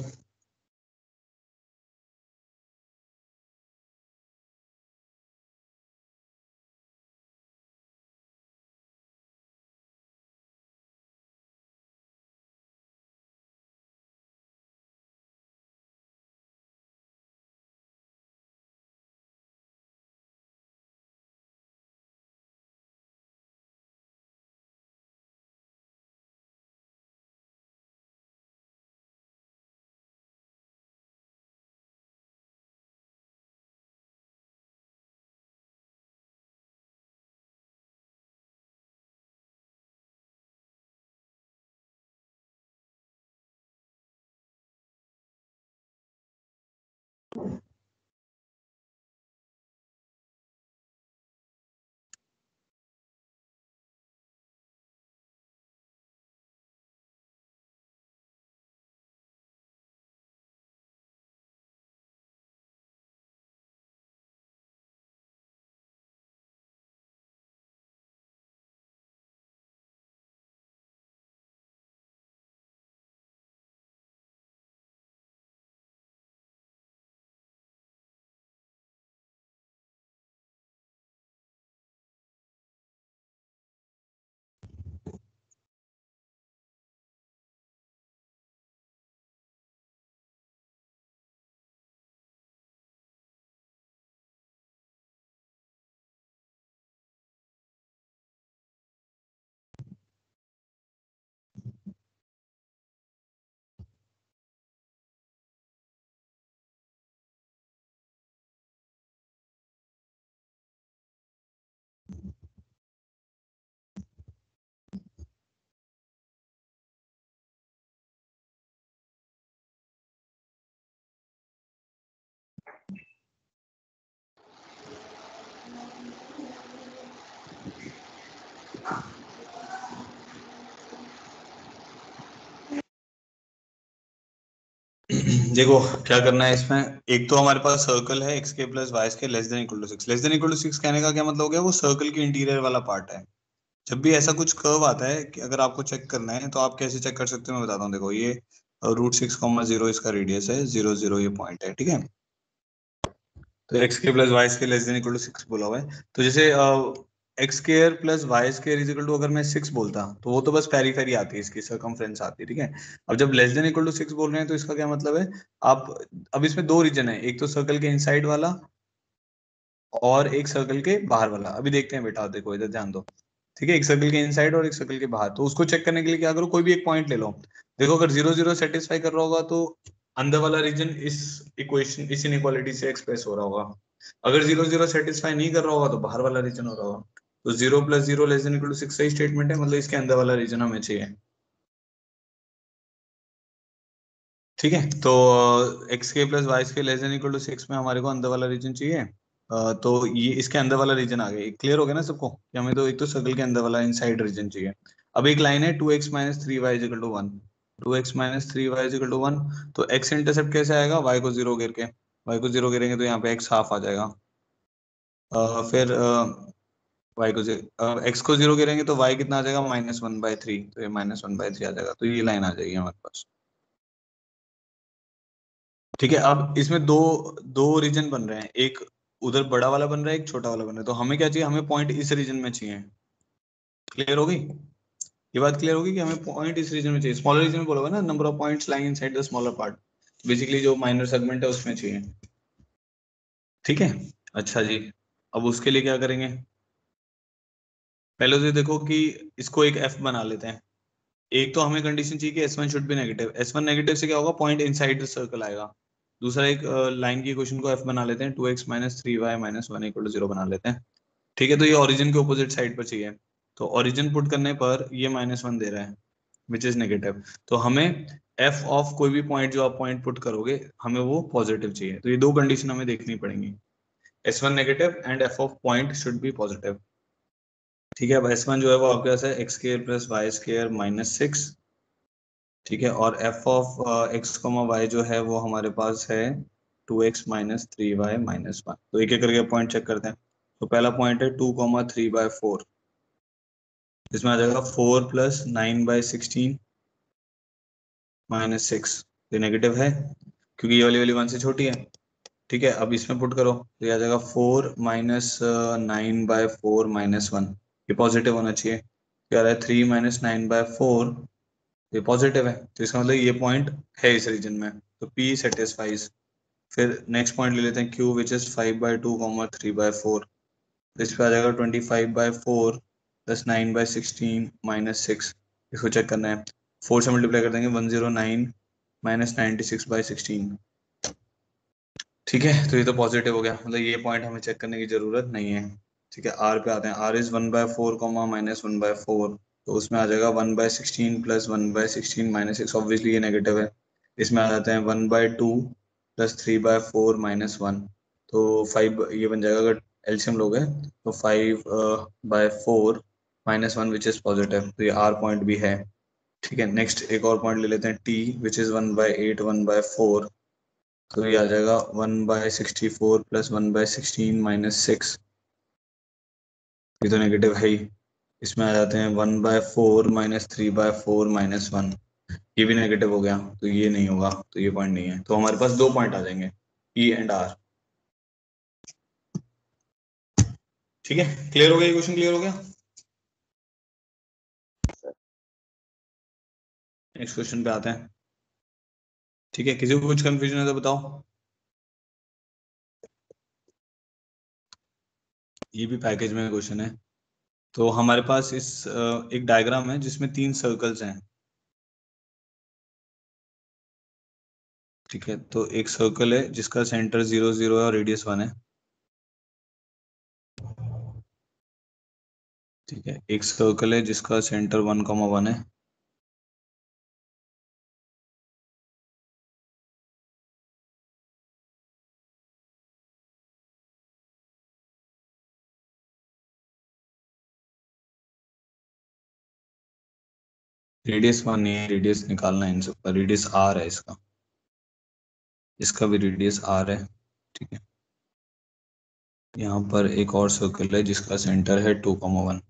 [SPEAKER 1] देखो क्या करना है इसमें, एक तो हमारे पास सर्कल है एक्स के प्लस वाई के less than equal to six. Less than equal to six कहने का क्या मतलब हो गया, वो सर्कल के इंटीरियर वाला पार्ट है। जब भी ऐसा कुछ कर्व आता है कि अगर आपको चेक करना है तो आप कैसे चेक कर सकते हो मैं बताता हूँ। देखो ये √6, 0 इसका रेडियस है, 0 0 ये पॉइंट है, ठीक है। तो एक्स के प्लस वाई के less than equal to six बोला हुआ है। तो जैसे x square plus y square is equal to, अगर मैं सिक्स बोलता तो वो तो बस पेरीफेरी आती है, इसकी सर्कमफ्रेंस आती है, ठीक है। अब जब less than equal to six बोल रहे हैं तो इसका क्या मतलब है, आप, अब इसमें दो रीजन है, एक तो सर्कल के इनसाइड वाला और एक सर्कल के बाहर वाला। अभी देखते हैं बेटा, देखो इधर ध्यान दो, ठीक है। एक सर्कल के इनसाइड और एक सर्कल के बाहर, तो उसको चेक करने के लिए क्या करो, कोई भी एक पॉइंट ले लो। देखो अगर 0 0 सेटिस्फाई कर रहा होगा तो अंदर वाला रीजन इस इक्वेशन, इस इनइक्वालिटी से एक्सप्रेस हो रहा होगा। अगर 0 0 सेटिस्फाई नहीं कर रहा होगा तो बाहर वाला रीजन हो रहा होगा। तो 0 + 0 less than equal to six सही स्टेटमेंट है, मतलब इसके अंदर वाला रीजन हमें चाहिए, ठीक है। तो एक्स के प्लस वाई के less than equal to six में हमारे को अंदर वाला रीजन चाहिए। तो ये इसके अंदर वाला रीजन आ गया, क्लियर हो गया ना सबको कि हमें तो एक तो सर्कल के अंदर वाला इनसाइड रीजन चाहिए। अब एक लाइन है 2x - 3y = 1, 2x - 3y = 1। तो x इंटरसेप्ट कैसे आएगा, y को जीरो गिर के, y को जीरो गिरेंगे तो यहाँ पे x हाफ आ जाएगा। फिर y को x को जीरो गिरेंगे तो y कितना आ जाएगा, -1/3, तो ये -1/3 आ जाएगा। तो ये लाइन आ जाएगी हमारे पास, ठीक है। अब इसमें दो दो रीजन बन रहे हैं, एक उधर बड़ा वाला बन रहा है, एक छोटा वाला बन रहा है। तो हमें क्या चाहिए, हमें पॉइंट इस रीजन में चाहिए। क्लियर होगी ये बात, क्लियर होगी कि हमें पॉइंट इस रीजन में चाहिए। स्मॉलर रीजन में बोला हुआ है ना, number of points lying inside the smaller part, basically जो माइनर सेगमेंट है उसमें चाहिए, ठीक है। अच्छा जी, अब उसके लिए क्या करेंगे, पहले तो देखो कि इसको एक एफ बना लेते हैं। एक तो हमें कंडीशन चाहिए कि S1 should be negative. S1 negative से क्या होगा, पॉइंट इनसाइड द सर्कल आएगा। दूसरा एक लाइन की इक्वेशन को एफ बना लेते हैं, 2x - 3y - 1 = 0 बना लेते हैं, ठीक है। तो ये ओरिजिन के ऑपोजिट साइड पर चाहिए। तो ओरिजिन पुट करने पर ये -1 दे रहा है विच इज नेगेटिव। तो हमें एफ ऑफ कोई भी पॉइंट जो आप पॉइंट पुट करोगे हमें वो पॉजिटिव चाहिए। तो ये दो कंडीशन हमें देखनी पड़ेंगी, S1 negative and F of point should be positive, ठीक है। अब S1 जो है वो आपके पास है x square plus y square -6, ठीक है। और F of x comma y जो है वो हमारे पास है 2x - 3y - 1। तो एक एक करके पॉइंट चेक करते हैं। तो पहला पॉइंट है 2,3/4, इसमें आ जाएगा 4 + 9/16 -6। ये नेगेटिव है क्योंकि ये वाली वाली 1 से छोटी है, ठीक है। अब इसमें पुट करो तो ये आ जाएगा 4 - 9/4 -1, ये पॉजिटिव होना चाहिए। क्या रहा है 3 - 9/4, ये पॉजिटिव है। तो इसका मतलब ये पॉइंट है इस रीजन में, तो P सेटिस्फाइज। फिर नेक्स्ट पॉइंट ले लेते हैं Q विच इज 5/2, 3/4। इस पे आ जाएगा 25/4 + 9/16 -6। इसको चेक करना है, 4 से मल्टीप्लाई कर देंगे 109 - 96/16, ठीक है। तो ये तो पॉजिटिव हो गया, मतलब ये पॉइंट हमें चेक करने की जरूरत नहीं है, ठीक है। R पे आते हैं, R इज 1/4, -1/4। तो उसमें आ जाएगा 1/16 + 1/16 -6, ऑब्वियसली ये नेगेटिव है। इसमें आ जाते हैं 1/2 + 3/4 -1। तो 5 ये बन जाएगा, अगर एलसीएम लोगे तो 5/4 -1 विच इज पॉजिटिव। तो ये R पॉइंट भी है, ठीक है। नेक्स्ट एक और पॉइंट ले लेते हैं T विच इज 1/8, 1/4। तो ये आ जाएगा 1/64 + 1/16 -6, ये तो नेगेटिव है ही। इसमें आ जाते हैं 1/4 -3/4 -1, ये भी नेगेटिव हो गया, तो ये नहीं होगा, तो ये पॉइंट नहीं है। तो हमारे पास दो पॉइंट आ जाएंगे E एंड R, ठीक है। क्लियर हो गया, ये क्वेश्चन क्लियर हो गया। नेक्स्ट क्वेश्चन पे आते हैं, ठीक है। किसी को कुछ कंफ्यूजन है तो बताओ। ये भी पैकेज में क्वेश्चन है। तो हमारे पास इस एक डायग्राम है जिसमें 3 सर्कल्स हैं, ठीक है। तो एक सर्कल है जिसका सेंटर 0 0 है और रेडियस 1 है, ठीक है। एक सर्कल है जिसका सेंटर 1,1 है, रेडियस 1 नहीं है, रेडियस निकालना है इन सबका, रेडियस R है इसका, इसका भी रेडियस r है, ठीक है। यहाँ पर एक और सर्कल है जिसका सेंटर है 2,1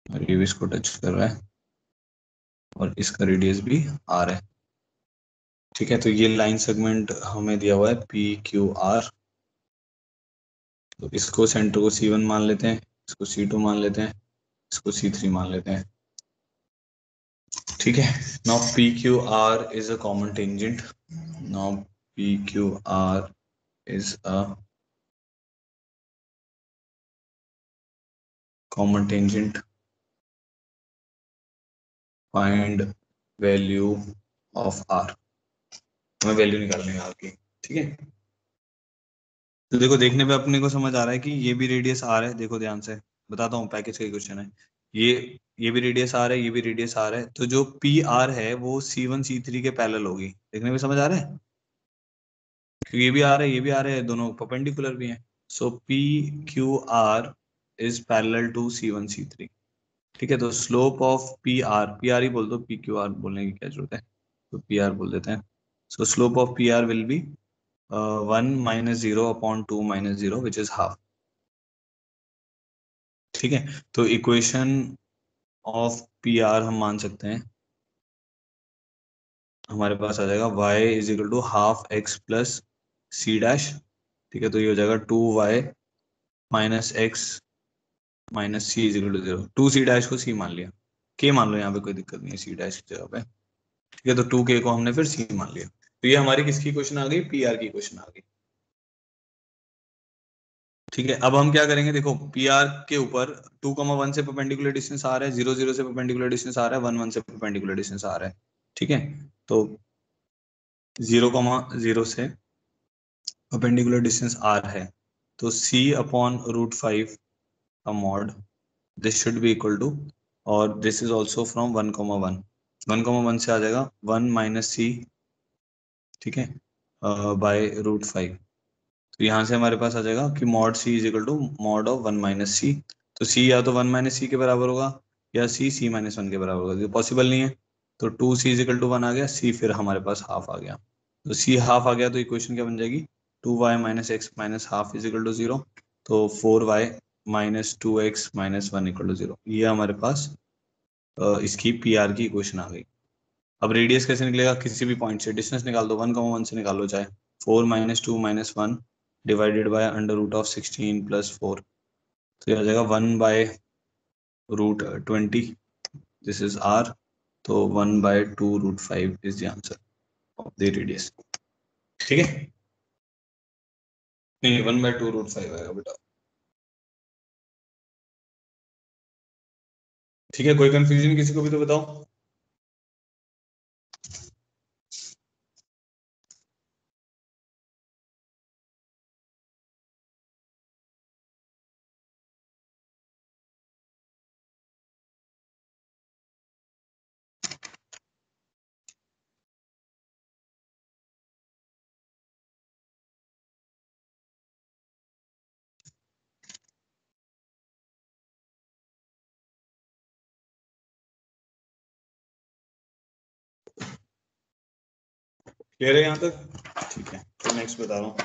[SPEAKER 1] और ये भी इसको टच कर रहा है और इसका रेडियस भी r है, ठीक है। तो ये लाइन सेगमेंट हमें दिया हुआ है पी क्यू आर। तो इसको सेंटर को C1 मान लेते हैं, इसको C2 मान लेते हैं, इसको C3 मान लेते हैं, ठीक है। Now P Q R is a common tangent. Now P Q R is a common tangent, find value of R. हमें वैल्यू निकालनी है आर की, ठीक है। तो देखो, देखने पे अपने को समझ आ रहा है कि ये भी रेडियस आर है। देखो ध्यान से बताता हूँ, पैकेज का क्वेश्चन है ये भी रेडियस आर है, ये भी रेडियस आर है। तो जो पी आर है वो C1 C3 के पैरेलल होगी। देखने में समझ आ रहा है, क्योंकि ये भी आ रहा है, ये भी आ रहा है, दोनों परपेंडिकुलर भी हैं। So P Q R is parallel to C1 C3, ठीक है। तो स्लोप ऑफ पी आर ही बोल दो, पी क्यू आर बोलने की क्या जरूरत है, तो पी आर बोल देते हैं। सो slope of P are will be 1 - 0 upon 2 - 0 which is half, ठीक है। तो इक्वेशन ऑफ पी आर हम मान सकते हैं, हमारे पास आ जाएगा y is equal to half x plus C dash, ठीक है। तो ये हो जाएगा 2y minus x minus C is equal to 0। 2c dash को c मान लिया, k मान लो, यहाँ पे कोई दिक्कत नहीं है c डैश की जगह पे, ठीक है। तो 2k को हमने फिर c मान लिया। तो ये हमारी किसकी क्वेश्चन आ गई, पी आर की क्वेश्चन आ गई, ठीक है। अब हम क्या करेंगे, देखो पी आर के ऊपर 2,1 से परपेंडिकुलर डिस्टेंस आ रहा है, 0 0 से परपेंडिकुलर डिस्टेंस आ रहा है, 1 1 से परपेंडिकुलर डिस्टेंस आ रहा है, ठीक है। तो 0,0 से परपेंडिकुलर डिस्टेंस r है, तो c अपॉन √5 का mod, this should be equal to, और दिस इज ऑल्सो फ्रॉम 1,1, 1,1 से आ जाएगा 1 - c, ठीक है, बाय √5। तो यहाँ से हमारे पास आ जाएगा कि mod c is equal to mod of 1 - c। तो c या तो 1 - c के बराबर होगा या c - 1 के बराबर होगा, ये पॉसिबल नहीं है। तो 2c इज इक्वल टू 1 आ गया, c फिर हमारे पास हाफ आ गया। तो c हाफ आ गया तो इक्वेशन क्या बन जाएगी, 2y - x - half is equal to 0। तो 4y - 2x - 1 इक्वल टू 0। ये हमारे पास इसकी पी आर की इक्वेशन आ गई। अब रेडियस कैसे निकलेगा, किसी भी पॉइंट से डिस्टेंस निकाल दो, 1,1 से निकालो, चाहे 4 - 2 - 1 डिवाइडेड बाय √16 + 4। तो ये आ जाएगा 1/√20, दिस इज r। तो 1/2 √5 is the answer of the radius, ठीक है। नहीं, 1/2 √5 आएगा बेटा, ठीक है। कोई कंफ्यूजन किसी को भी तो बताओ। क्लियर है यहाँ तक, ठीक है। तो नेक्स्ट बता रहा हूँ।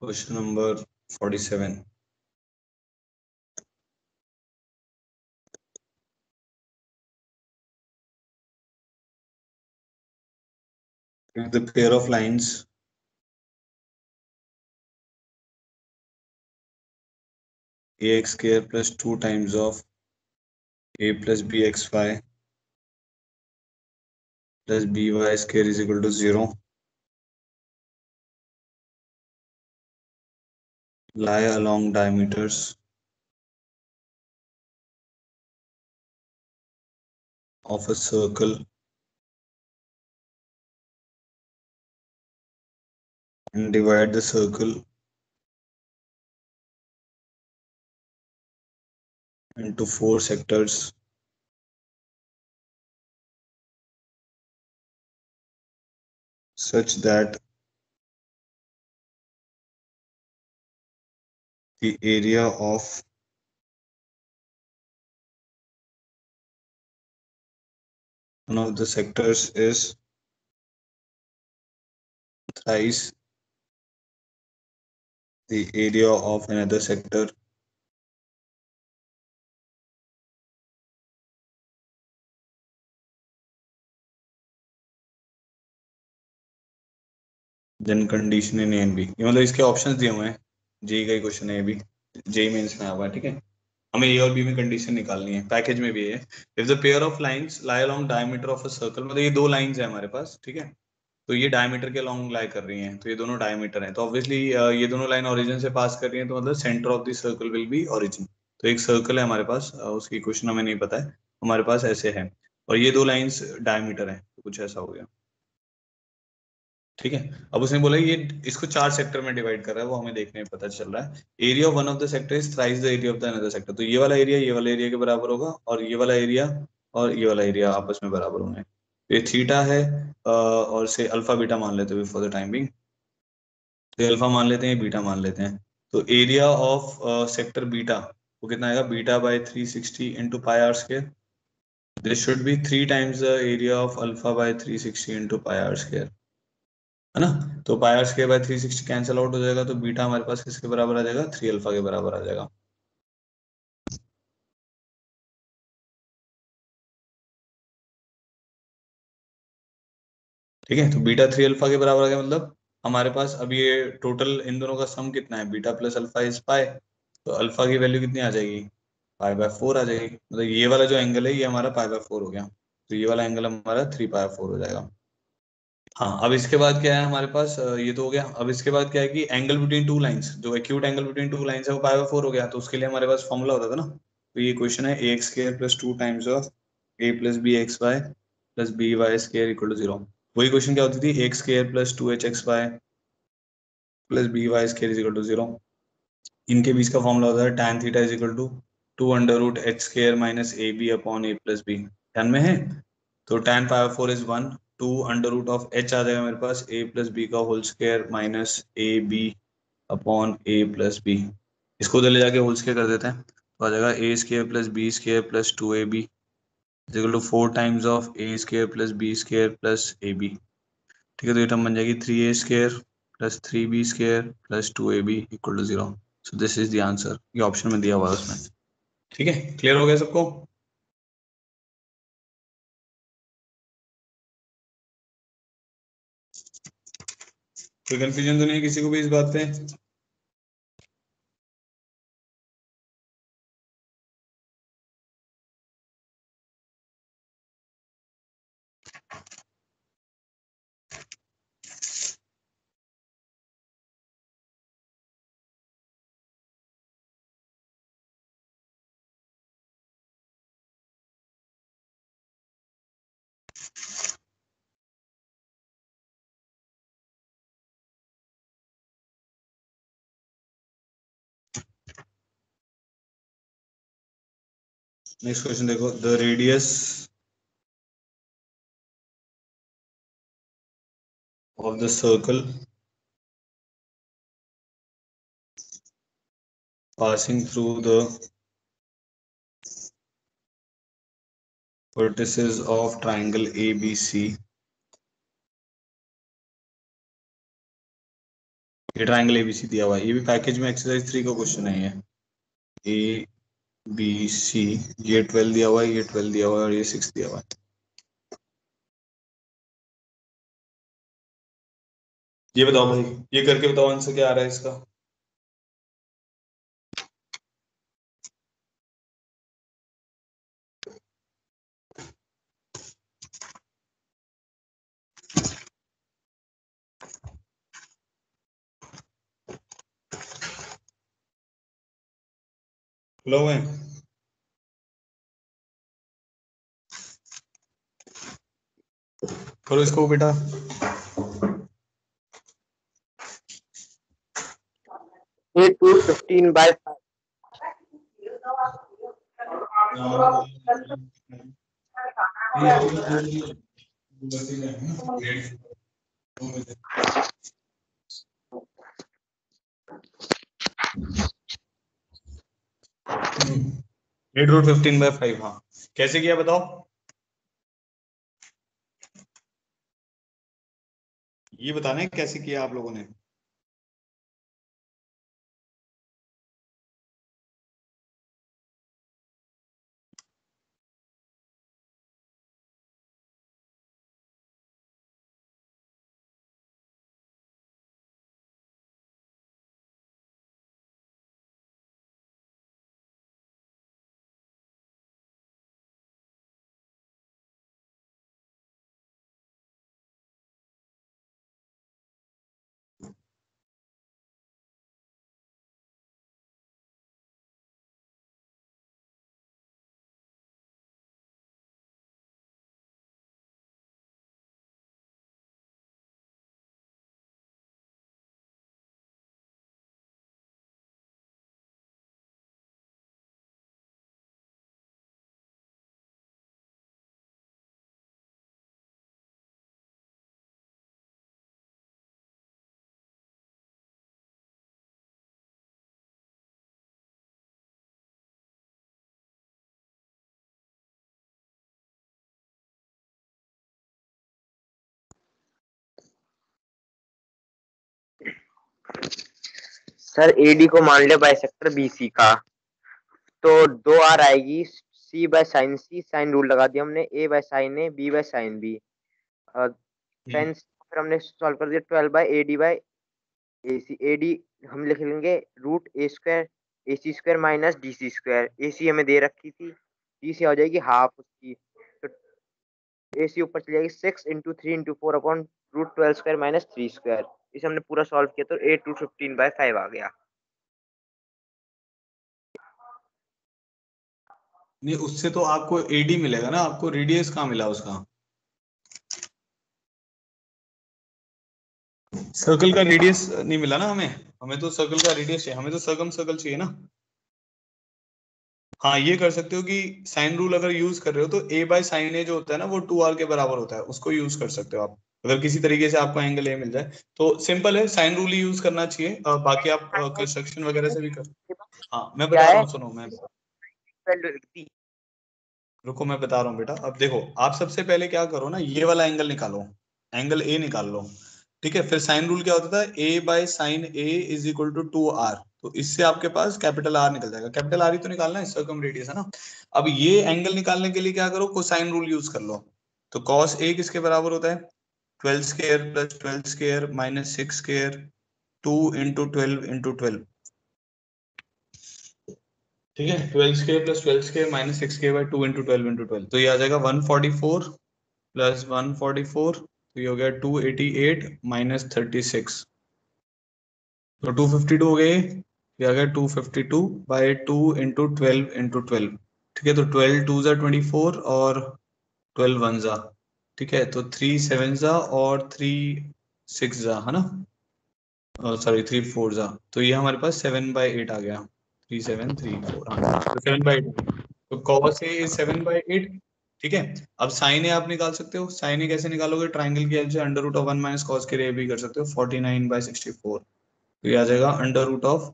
[SPEAKER 1] Question number 47, the pair of lines ax square plus 2 times of a plus bxy plus by square is equal to 0 lie along diameters of a circle and divide the circle into 4 sectors such that the area of one of the sectors is thrice the area of another sector then condition in A and B. ये मतलब इसके options दिए हुए हैं, JEE का ही question है ये भी, जेई मेंस में आया हुआ है, ठीक है। हमें ए और बी में कंडीशन निकालनी है, पैकेज में भी है। If the pair of lines lie along diameter of a circle, मतलब ये दो लाइंस है हमारे पास, ठीक है, तो ये डायमीटर के अलोंग लाई कर रही हैं, तो ये दोनों डायमीटर हैं, तो ऑब्वियसली ये दोनों लाइन ओरिजिन से पास कर रही हैं, तो मतलब centre of the circle will be origin. तो एक सर्कल है हमारे पास, उसकी क्वेश्चन हमें नहीं पता है, हमारे पास ऐसे है, और ये दो लाइंस डायमीटर है, तो कुछ ऐसा हो गया, ठीक है। अब उसने बोला ये इसको 4 सेक्टर में डिवाइड कर रहा है, वो हमें देखने में पता चल रहा है। Area of one of the sector is thrice the area of the another sector, तो ये वाला एरिया के बराबर होगा, और ये वाला एरिया और ये वाला एरिया आपस में बराबर होंगे। ये थीटा है, और से अल्फा बीटा मान लेते हैं फॉर द टाइम बिंग, तो अल्फा मान लेते हैं, बीटा मान लेते हैं। तो एरिया ऑफ सेक्टर बीटा वो कितना आएगा, beta by 360 into pi r square, this should be 3 times the area of alpha by 360 into pi r square, है ना। तो pi r square by 360 cancel out हो जाएगा, तो बीटा हमारे पास किसके बराबर आ जाएगा, 3 अल्फा के बराबर आ जाएगा। ठीक है, तो बीटा 3 अल्फा के बराबर आ गया, मतलब हमारे पास अब ये टोटल इन दोनों का सम कितना है, beta plus alpha is pi, तो अल्फा की वैल्यू कितनी आ जाएगी, पाई बाय 4 आ जाएगी, मतलब ये वाला जो एंगल है ये हमारा पाई बाय 4 हो गया, तो ये वाला एंगल हमारा 3 पाई 4 हो जाएगा। हाँ, अब इसके बाद क्या है हमारे पास, ये तो हो गया। अब इसके बाद क्या है कि एंगल बिटवीन टू लाइंस, जो acute angle between two lines है वो पाई बाय 4 हो गया, तो उसके लिए हमारे पास फॉर्मूला होता था ना, तो ये क्वेश्चन है a x square plus 2 times of a plus b x y plus b y square equal to 0। वही क्वेश्चन क्या होती थी, x square plus 2 h x y plus b y square is equal to 0। इनके बीच का formula होता है tan theta is equal to 2 under root h square minus a b upon a plus b, ध्यान में है। तो tan power 4 is 1, 2 under root of h आ जाएगा मेरे पास ए प्लस बी का whole square minus a b upon a plus b, इसको उधर ले जाके होल स्क्वायर कर देते हैं, तो आ जाएगा a square plus b square plus 2ab is equal to 4 times of a square plus b square plus a b, ठीक है। तो ये टर्म बन जाएगी 3a square plus 3b square plus 2ab equal to 0। So this is the answer, ये option में दिया हुआ है उसमें, ठीक है। क्लियर हो गया सबको। कोई कंफ्यूजन तो नहीं है किसी को भी इस बात पे। नेक्स्ट क्वेश्चन देखो, the radius of the circle passing through the vertices of triangle ABC, ये ट्राइंगल एबीसी दिया हुआ है, ये भी पैकेज में एक्सरसाइज 3 का क्वेश्चन है, ये ए बी सी, ये 12 दिया हुआ है, ये 12 दिया हुआ है, और ये 6 दिया हुआ है। ये बताओ भाई, ये करके बताओ आंसर क्या आ रहा है इसका। खुला हुआ है। करो इसको बेटा।
[SPEAKER 2] 8 रूट 15 बाय 5।
[SPEAKER 1] Eight root 15/5। हाँ, कैसे किया बताओ? ये बताना है कैसे किया आप लोगों ने।
[SPEAKER 2] सर एडी को मान लिया बाइसेक्टर बीसी का, तो 2r आएगी c by sine c, sine rule लगा दिया हमने, a by sine a, b by sine b, sine फिर हमने सॉल्व कर दिया 12/AD/AC। एडी हम लिख लेंगे root a square AC square minus DC square. AC हमें दे रखी थी, DC हो जाएगी हाफ उसकी, तो AC ऊपर चली जाएगी 6 into 3 into 4 upon root 12 square minus 3 square. इसे हमने पूरा सॉल्व किया तो 8 रूट 15/5 आ गया।
[SPEAKER 1] नहीं, उससे तो आपको एडी मिलेगा ना, आपको रेडियस कहाँ मिला उसका? सर्कल का रेडियस नहीं मिला ना हमें, हमें तो सर्कल का रेडियस चाहिए, हमें तो सर्कम सर्कल चाहिए ना। हाँ, ये कर सकते हो कि साइन रूल अगर यूज कर रहे हो तो ए बाय साइन ए जो होता है ना वो 2r के बराबर होता है, उसको यूज कर सकते हो आप। अगर किसी तरीके से आपको एंगल ए मिल जाए तो सिंपल है, साइन रूल ही यूज करना चाहिए। बाकी आप कंस्ट्रक्शन वगैरह से भी कर। हाँ, मैं
[SPEAKER 2] क्या
[SPEAKER 1] बता रहा
[SPEAKER 2] है
[SPEAKER 1] हूँ, सुनो रुको मैं बता रहा हूँ बेटा। अब देखो, आप सबसे पहले क्या करो ना, ये वाला एंगल निकालो, एंगल ए निकाल लो। ठीक है, फिर साइन रूल क्या होता था, a by sine a is equal to 2r। तो इससे आपके पास कैपिटल आर निकल जाएगा, कैपिटल आर ही तो निकालना है, सर्कम रेडियस है ना। अब ये एंगल निकालने के लिए क्या करो, कोसाइन रूल यूज कर लो। तो कॉस ए किसके बराबर होता है, 12 square plus 12 square minus 6 square 2 into 12 ठीक है। 12 square plus 12 square minus 6 square by 2 into 12 तो ये आ जाएगा 144 प्लस 144, तो ये हो गया 288 माइनस 36, तो 252 हो गए। ये आ गया 252/2 इंटू 12 ठीक है। तो 12 2 जा 24 और 12 1 जा, ठीक है। तो 3 7 जा और 3 6 जा, है ना, सॉरी 3 4 जा। तो ये हमारे पास 7/8 आ गया, 3 7 3 4, हाँ तो 7/8। तो cos A is 7/8। ठीक है। अब साइन ए आप निकाल सकते हो, साइन ए कैसे निकालोगे, ट्राइंगल की हेल्प से under root of 1 minus cos के लिए भी कर सकते हो, 49/64। तो ये आ जाएगा अंडर रूट ऑफ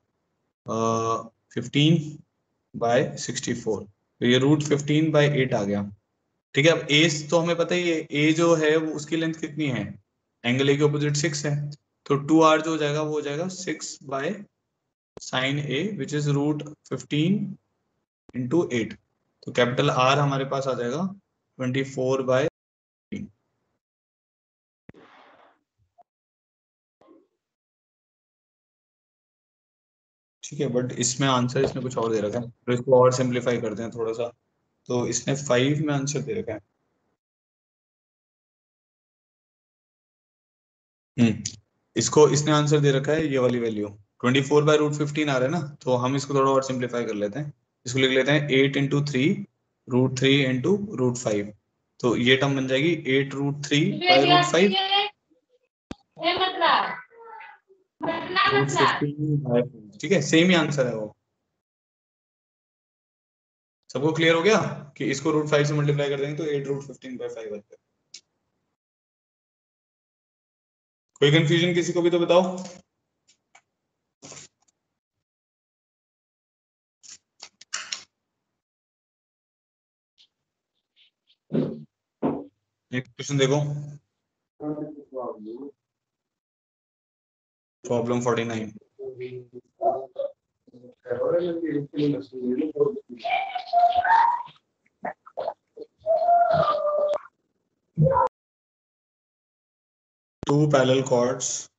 [SPEAKER 1] 15/64। तो ये रूट 15/8 आ गया। ठीक है। अब ए तो हमें पता ही है, ए जो है वो उसकी लेंथ कितनी है, एंगल ए के ऑपोजिट 6 है। तो 2r जो हो जाएगा वो हो जाएगा 6 by sine A which is root 15/8। तो कैपिटल आर हमारे पास आ जाएगा 24/। ठीक है, बट इसमें आंसर इसने कुछ और दे रखा है, तो इसको और सिंप्लीफाई करते हैं थोड़ा सा। तो इसने 5 में आंसर दे रखा है। इसको इसने आंसर दे रखा है ये वाली वैल्यू 24/√15 आ रहा है ना, तो हम इसको थोड़ा और सिंप्लीफाई कर लेते हैं। इसको लिख लेते हैं 8 इंटू 3 √3 इंटू √5। तो ये टर्म बन जाएगी 8√3/√5 √15/5। ठीक है, सेम ही आंसर है वो। सबको क्लियर हो गया कि इसको √5 से मल्टीप्लाई कर देंगे तो 8√15/5 आता है। कोई कंफ्यूजन किसी को भी तो बताओ। एक क्वेश्चन देखो, प्रॉब्लम 49। टू पैरेलल कॉर्ड्स,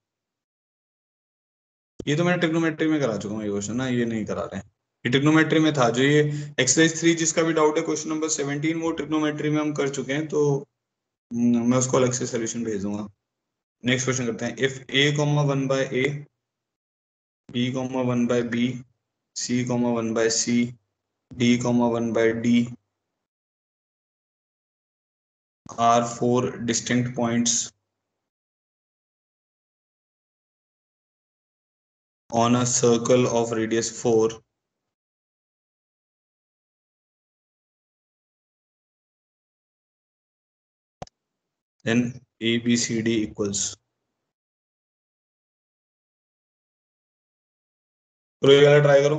[SPEAKER 1] ये तो मैंने ट्रिग्नोमेट्री में करा चुका हूँ ये क्वेश्चन ना, ये नहीं करा रहे हैं। ये ट्रिग्नोमेट्री में था जो ये एक्सरसाइज 3 जिसका भी डाउट है क्वेश्चन नंबर 17 वो ट्रिग्नोमेट्री में हम कर चुके हैं, तो मैं उसको अलग से सोल्यूशन भेज दूंगा। नेक्स्ट क्वेश्चन करते हैं। If a, 1/a, b, 1/b, c, 1/c, d, 1/d are 4 distinct points on a circle of radius 4, then a, b, c, d equals। तो ये वाला ट्राई करो।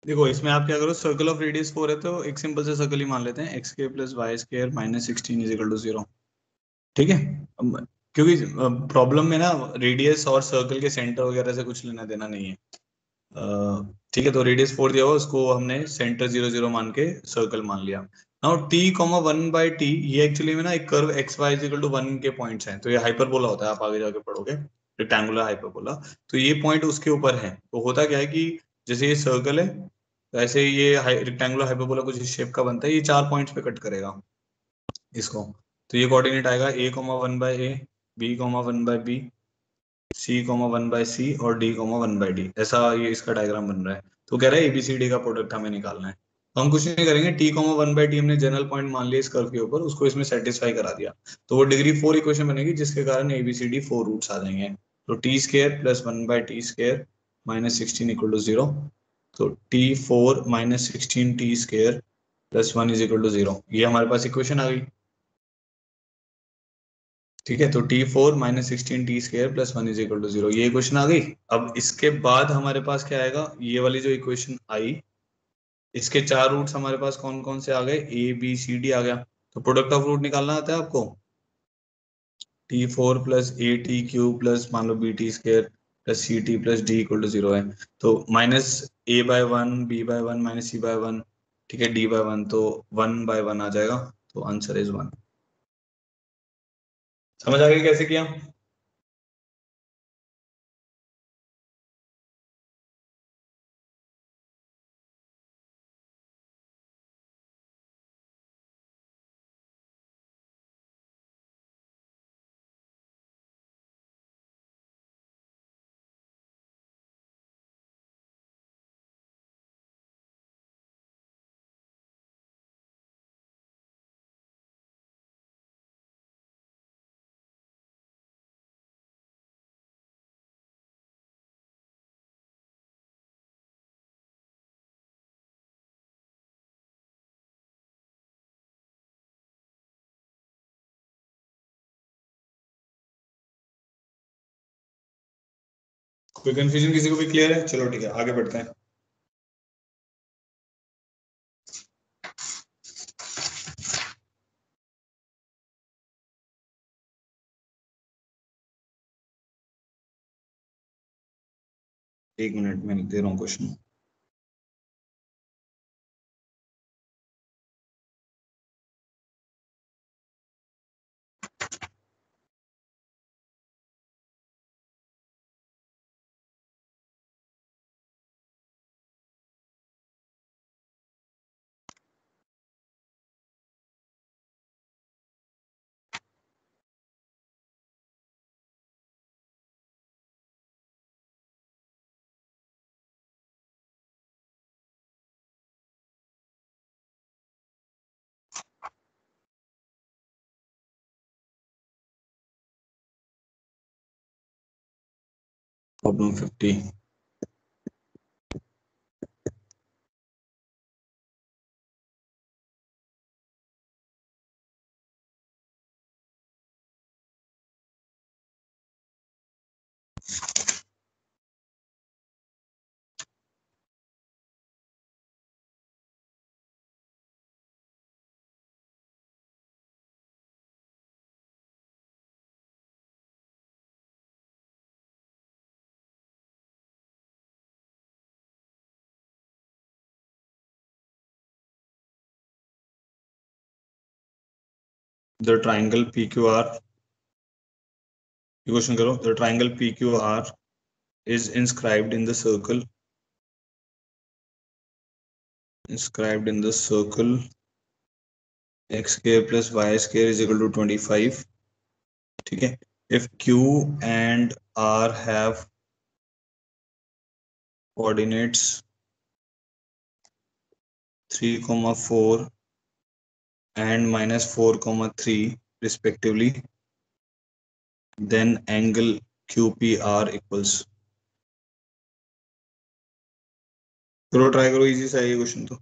[SPEAKER 1] देखो इसमें आप क्या करो, सर्कल ऑफ रेडियस 4 है तो एक सिंपल से सर्कल ही मान लेते हैं, x² + y² - 16 = 0। ठीक है, क्योंकि प्रॉब्लम में ना रेडियस और सर्कल के सेंटर वगैरह से कुछ लेना देना नहीं है। ठीक है, तो रेडियस 4 दिया हुआ उसको हमने सेंटर 0 0 मान के सर्कल मान लिया। नाउ t, 1/t ये एक्चुअली में ना एक कर्व xy = 1 के पॉइंट्स हैं, तो ये हाइपरबोला होता है, आप आगे जाके पढ़ोगे रेक्टेंगुलर हाइपरबोला। तो ये पॉइंट उसके ऊपर है, तो होता क्या है कि जैसे ये सर्कल है तो ऐसे ये रेक्टेंगुलर हाइपरबोला कुछ इस शेप का बनता है, ये 4 पॉइंट्स पे कट करेगा इसको। तो ये कोऑर्डिनेट आएगा a, 1/a, b, 1/b, c, 1/c और d, 1/d। ऐसा ये इसका डायग्राम बन रहा है। तो कह रहा है ABCD का प्रोडक्ट हमें निकालना है। तो हम कुछ नहीं करेंगे, t, 1/t हमने जनरल पॉइंट मान लिया इस कर्व के ऊपर, उसको इसमें सेटिस्फाई करा दिया तो वो डिग्री 4 इक्वेशन बनेगी, जिसके कारण ABCD 4 रूट्स आ जाएंगे। तो t² + 1/t² - 16 = 0। तो t4 - 16t² + 1 = 0। ये हमारे पास इक्वेशन आ गई। ठीक है, तो t4 - 16t² + 1 = 0, ये इक्वेशन आ गई। अब इसके बाद हमारे पास क्या आएगा, ये वाली जो इक्वेशन आई इसके 4 रूट्स हमारे पास कौन कौन से आ गए, ABCD आ गया। तो प्रोडक्ट ऑफ रूट निकालना आता है आपको, t4 + AT³ + मान लो BT² plus C T plus D equal to 0 है, तो minus a by 1 b by 1 minus c by 1, ठीक है, d बाय 1, तो 1 बाय 1 आ जाएगा, तो आंसर इज 1। समझ आ गई कैसे किया? कोई कंफ्यूजन किसी को भी क्लियर है? चलो ठीक है, आगे बढ़ते हैं। एक मिनट में दे रहा हूँ question. Problem 50। The triangle PQR, ये क्वेश्चन करो। The triangle PQR is inscribed in the circle x square plus y square is equal to 25, ठीक है। If Q and R have coordinates 3, 4 and -4, 3 respectively, then angle QPR equals। करो, try करो, easy सा है ये question तो।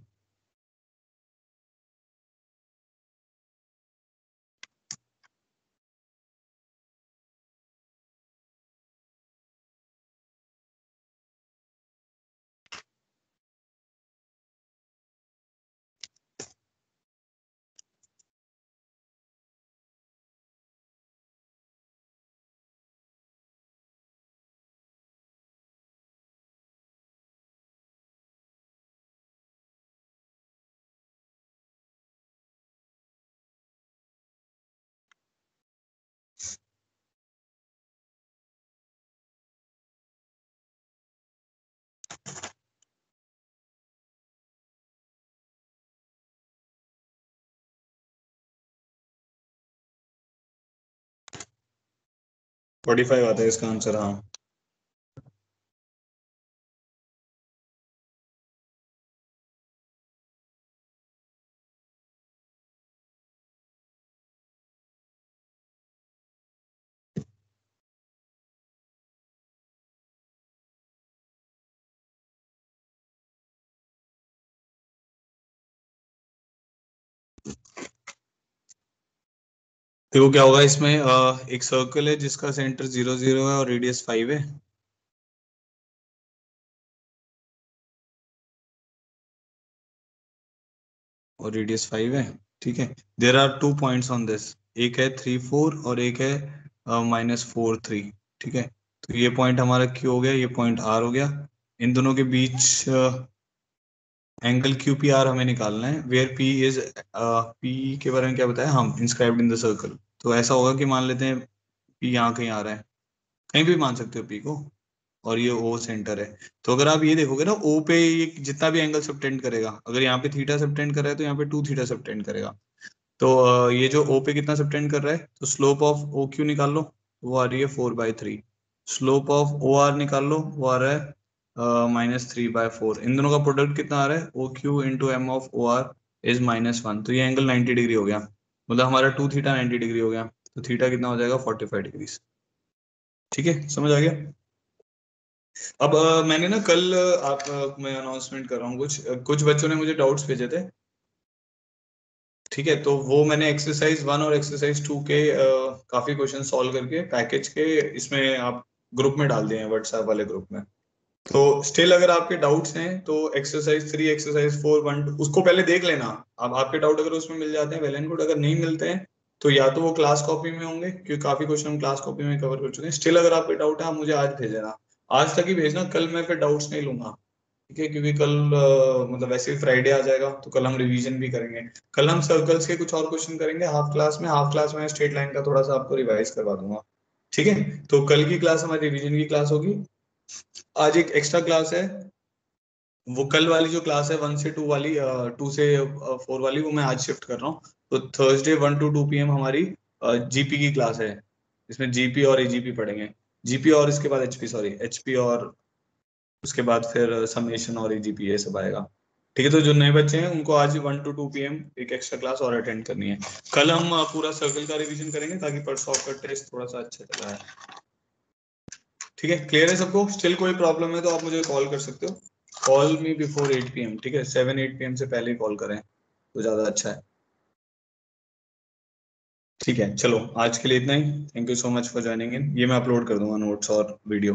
[SPEAKER 1] तो 45 आता है इसका आंसर, हाँ। देखो क्या होगा इसमें, एक सर्कल है जिसका सेंटर 0, 0 है और रेडियस 5 है। और रेडियस 5 है, ठीक है। There are 2 points on this, एक है 3, 4 और एक है -4, 3, ठीक है। तो ये पॉइंट हमारा Q हो गया, ये पॉइंट R हो गया। इन दोनों के बीच एंगल QPR हमें निकालना है, वेयर P इज P के बारे में क्या बताया हम, इंस्क्राइब्ड इन द सर्कल। तो ऐसा होगा कि मान लेते हैं P यहाँ कहीं आ रहा है, कहीं भी मान सकते हो P को, और ये O सेंटर है। तो अगर आप ये देखोगे ना, O पे ये जितना भी एंगल सबटेंड करेगा, अगर यहाँ पे थीटा सबटेंड कर रहा है तो यहाँ पे 2 थीटा सबटेंड करेगा। तो ये जो O पे कितना सबटेंड कर रहा है, तो स्लोप ऑफ OQ निकाल लो, वो आ रही है 4/3। स्लोप ऑफ OR निकाल लो, वो आ रहा है -3/4। इन दोनों का प्रोडक्ट कितना आ रहा है, OQ into M of OR is -1। तो ये एंगल 90 डिग्री हो गया, मतलब हमारा 2 थीटा 90 डिग्री हो गया। तो थीटा कितना हो जाएगा, 45 डिग्री। ठीक है, समझ आ गया। अब मैंने ना कल मैं अनाउंसमेंट कर रहा हूँ, कुछ बच्चों ने मुझे डाउट्स भेजे थे। ठीक है, तो वो मैंने एक्सरसाइज 1 और एक्सरसाइज 2 के काफी क्वेश्चन सॉल्व करके पैकेज के इसमें आप ग्रुप में डाल दिए हैं, व्हाट्सएप वाले ग्रुप में। तो स्टिल अगर आपके डाउट्स हैं तो एक्सरसाइज 3, एक्सरसाइज 4, 1, 2 उसको पहले देख लेना। अब आपके डाउट अगर उसमें मिल जाते हैं वेल एंड गुड, अगर नहीं मिलते हैं तो या तो वो क्लास कॉपी में होंगे, क्योंकि काफी क्वेश्चन हम क्लास कॉपी में कवर कर चुके हैं। स्टिल अगर आपके डाउट है आप मुझे आज भेज देना, आज तक ही भेजना, कल मैं फिर डाउट्स नहीं लूंगा। ठीक है, क्योंकि कल मतलब वैसे ही फ्राइडे आ जाएगा, तो कल हम रिवीजन भी करेंगे। कल हम सर्कल्स के कुछ और क्वेश्चन करेंगे हाफ क्लास में स्ट्रेट लाइन का थोड़ा सा आपको रिवाइज करवा दूंगा। ठीक है, तो कल की क्लास हमारी रिवीजन की क्लास होगी। आज एक एक्स्ट्रा क्लास है, वो कल वाली जो क्लास है 1 से 2 वाली, 2 से 4 वाली, वो मैं आज शिफ्ट कर रहा हूँ। तो थर्सडे 1 to 2 PM हमारी जीपी की क्लास है। इसमें जीपी और एजीपी पढ़ेंगे, जीपी और इसके बाद एचपी, सॉरी एचपी, और उसके बाद फिर समेशन और एजीपी, ये सब आएगा। ठीक है, तो जो नए बच्चे हैं उनको आज 1 to 2 PM एक एक्स्ट्रा क्लास और अटेंड करनी है। कल हम पूरा सर्कल का रिवीजन करेंगे, ताकि परसों आपका टेस्ट थोड़ा सा अच्छा चला है। ठीक है, क्लियर है सबको। स्टिल कोई प्रॉब्लम है तो आप मुझे कॉल कर सकते हो, कॉल मी बिफोर 8 PM। ठीक है, 7-8 PM से पहले कॉल करें तो ज्यादा अच्छा है। ठीक है, चलो आज के लिए इतना ही। Thank you so much for joining in. ये मैं अपलोड कर दूंगा नोट्स और वीडियो।